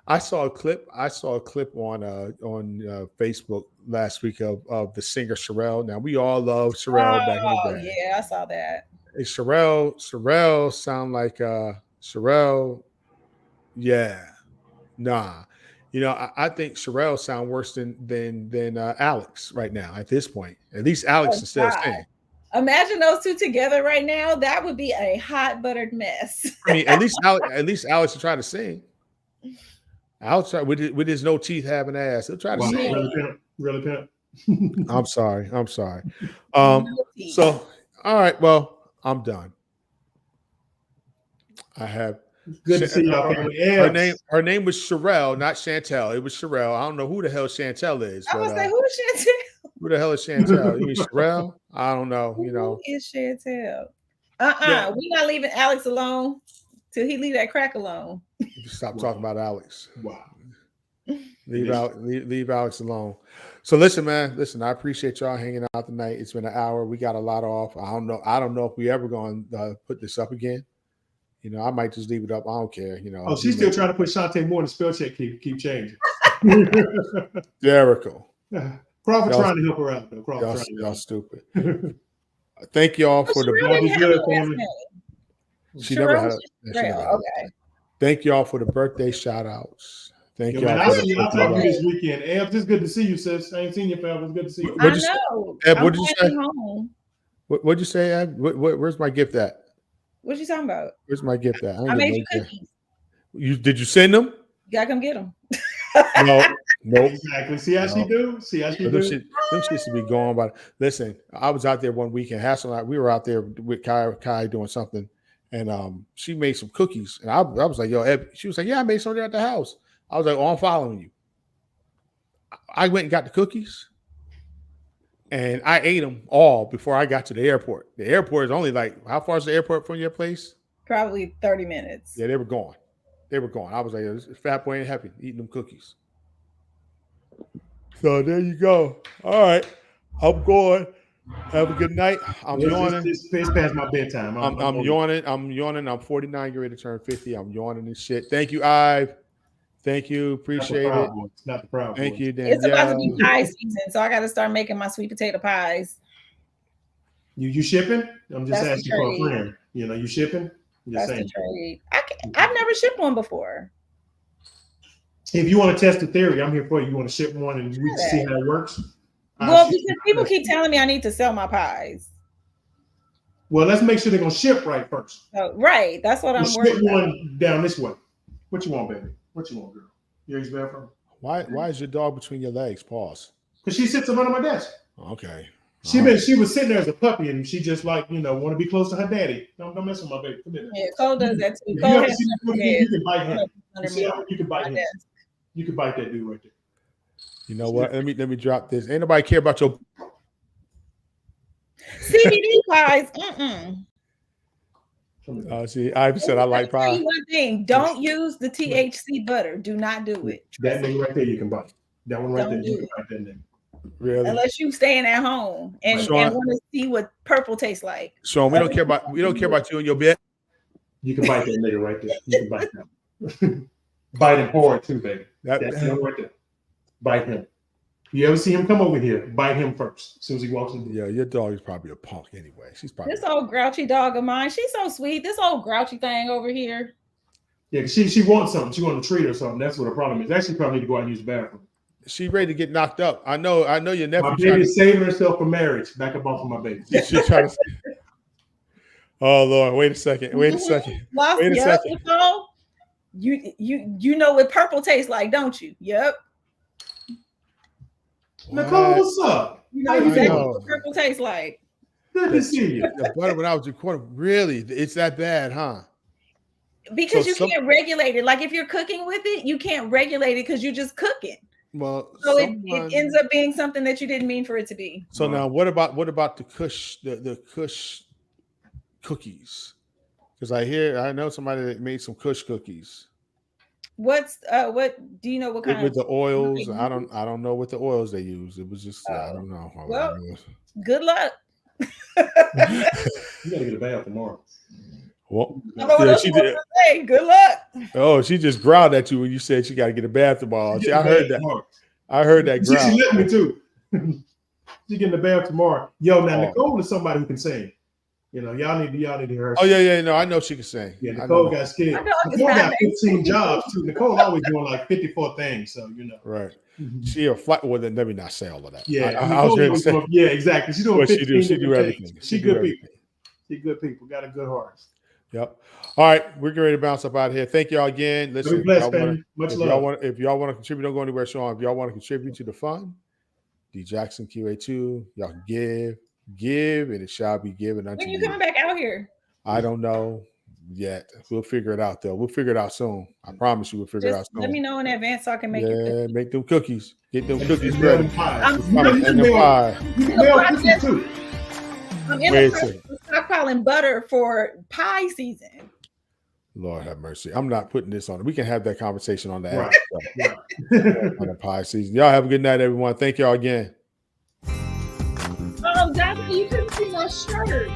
I saw a clip. on Facebook last week of the singer Sherelle. Now we all love Sherelle back in the day. Yeah, I saw that. Hey, Sherelle sound like Sherelle. Yeah, nah. I think Sherelle sound worse than Alex right now at this point. At least Alex is still singing. Imagine those two together right now. That would be a hot buttered mess. I mean, at least Alex is trying to sing. outside with his no teeth having ass. He'll try to Wow, say it. really pimp. I'm sorry. So all right, well, I'm done. I have Good to see y'all, family. Her name was Sherelle, not Chantel. It was Sherelle. I don't know who the hell Chantel is. I was but, like, who is Chantel? who the hell is Chantel? You mean Sherelle? I don't know. You know, who is Chantel? Yeah. We're not leaving Alex alone till he leave that crack alone. Stop talking about Alex. Wow. Leave Alex alone. So listen, man. Listen, I appreciate y'all hanging out tonight. It's been an hour. We got a lot off. I don't know if we ever going to put this up again. You know, I might just leave it up. I don't care. You know. Oh, she's still trying to put Shantae Moore in the spell check. Keep changing. Jericho. Crawford trying to help her out though. Y'all stupid. Thank y'all for the family. She never had okay. Thank y'all for the birthday shout outs. Thank y'all. Man, I'll talk to you this weekend. Eb, just good to see you, sis. I ain't seen you, fam. It's good to see you. I know. Eb, what'd you say? What'd you say, Eb? Where's my gift at? What you talking about? Where's my gift at? I made you cookies. Did you send them? You gotta come get them. No. Exactly. See how she do? See how she do? Them shit should be going by. Listen, I was out there one weekend. Hassel and I, we were out there with Kai doing something, and she made some cookies. And I was like, yo, Eb. She was like, yeah, I made something at the house. I was like, oh, I'm following you. I went and got the cookies, and I ate them all before I got to the airport. The airport is only like, how far is the airport from your place? Probably 30 minutes. Yeah, they were gone. I was like, this fat boy ain't happy eating them cookies. So there you go. All right. I'm going. Have a good night. I'm yawning. It's past my bedtime. I'm yawning. I'm 49, getting ready to turn 50. I'm yawning and shit. Thank you, Ive. Thank you. Appreciate it. It's not the proud. Thank you, Danielle. It's about to be pie season, so I got to start making my sweet potato pies. You shipping? I'm just asking for a friend. You know, you shipping? That's the trade. I've never shipped one before. If you want to test the theory, I'm here for you. You want to ship one and we can see how it works? Well, because people keep telling me I need to sell my pies. Well, let's make sure they're going to ship right first. Oh, right. That's what I'm worried about. Ship one down this way. What you want, baby? What you want, girl? You use bathroom? Why is your dog between your legs? Pause. Because she sits in front of my desk. Okay. She was sitting there as a puppy, and she just like, you know, want to be close to her daddy. Don't mess with my baby. Come here. Yeah, Cole does that too. You can bite him. You can bite him. You can bite that dude right there. You know what? Let me drop this. Ain't nobody care about your CBD pies. See, I said I like pie. One thing: don't use the THC butter. Do not do it. That nigga right there, you can bite. That one right there, you can bite that nigga. Really? Unless you staying at home and want to see what purple tastes like. Sean, we don't care about you and your bed. You can bite that nigga right there. You can bite him. Bite him hard too, baby. That's him right there. Bite him. You ever see him come over here? Bite him first as soon as he walks in. Yeah, your dog is probably a punk anyway. She's probably this old grouchy dog of mine. She's so sweet. This old grouchy thing over here. Yeah, she wants something. She wants to treat or something. That's what her problem is. Actually, probably need to go out and use the bathroom. She ready to get knocked up. I know your nephew. My baby's saving herself for marriage. Back up off of my baby. She's trying to. Oh Lord! Wait a second. Wait a second. You know what purple tastes like, don't you? Yep. Nicole, what's up? You know exactly what purple tastes like. Good to see you. The butter when I was recording, really, it's that bad, huh? Because you can't regulate it. Like if you're cooking with it, you can't regulate it because you're just cooking. Well, so it ends up being something that you didn't mean for it to be. So now, what about the Kush, the Kush cookies? Because I know somebody that made some Kush cookies. What do you know? What kind with the oils? I don't know what the oils they use. It was just I don't know. Well, good luck. You gotta get a bath tomorrow. Well, she did. Hey, good luck. Oh, she just growled at you when you said she got to get a bath tomorrow. See, I heard that. I heard that growl. She let me too. She getting the bath tomorrow. Yo, now Nicole is somebody who can sing. You know, y'all need to hear her. Oh yeah, no, I know she can sing. Yeah, Nicole got scared. Nicole got 15 jobs too. Nicole always doing like 54 things, so you know. Right. She a flight. Well, then let me not say all of that. Yeah, I was going to say. Yeah, exactly. She's doing. She do everything. She good people. She good people. Got a good heart. Yep. All right, we're ready to bounce up out of here. Thank y'all again. Listen, Be blessed, family. Much love. If y'all want to contribute, don't go anywhere, Sean. If y'all want to contribute to the fund, D Jackson QA2, y'all can give, and it shall be given unto When you. you coming back out here? I don't know yet. We'll figure it out though. We'll figure it out soon. I promise you, we'll figure it out soon. Let me know in advance so I can make it. Yeah, make them cookies. Get them cookies ready. You And can the mail pie. cookies too. I'm in Wait a the second. process of stockpiling butter for pie season. Lord have mercy. I'm not putting this on. We can have that conversation on the app. Right. On the pie season. Y'all have a good night, everyone. Thank y'all again. Oh, Dr. You couldn't see my shirt.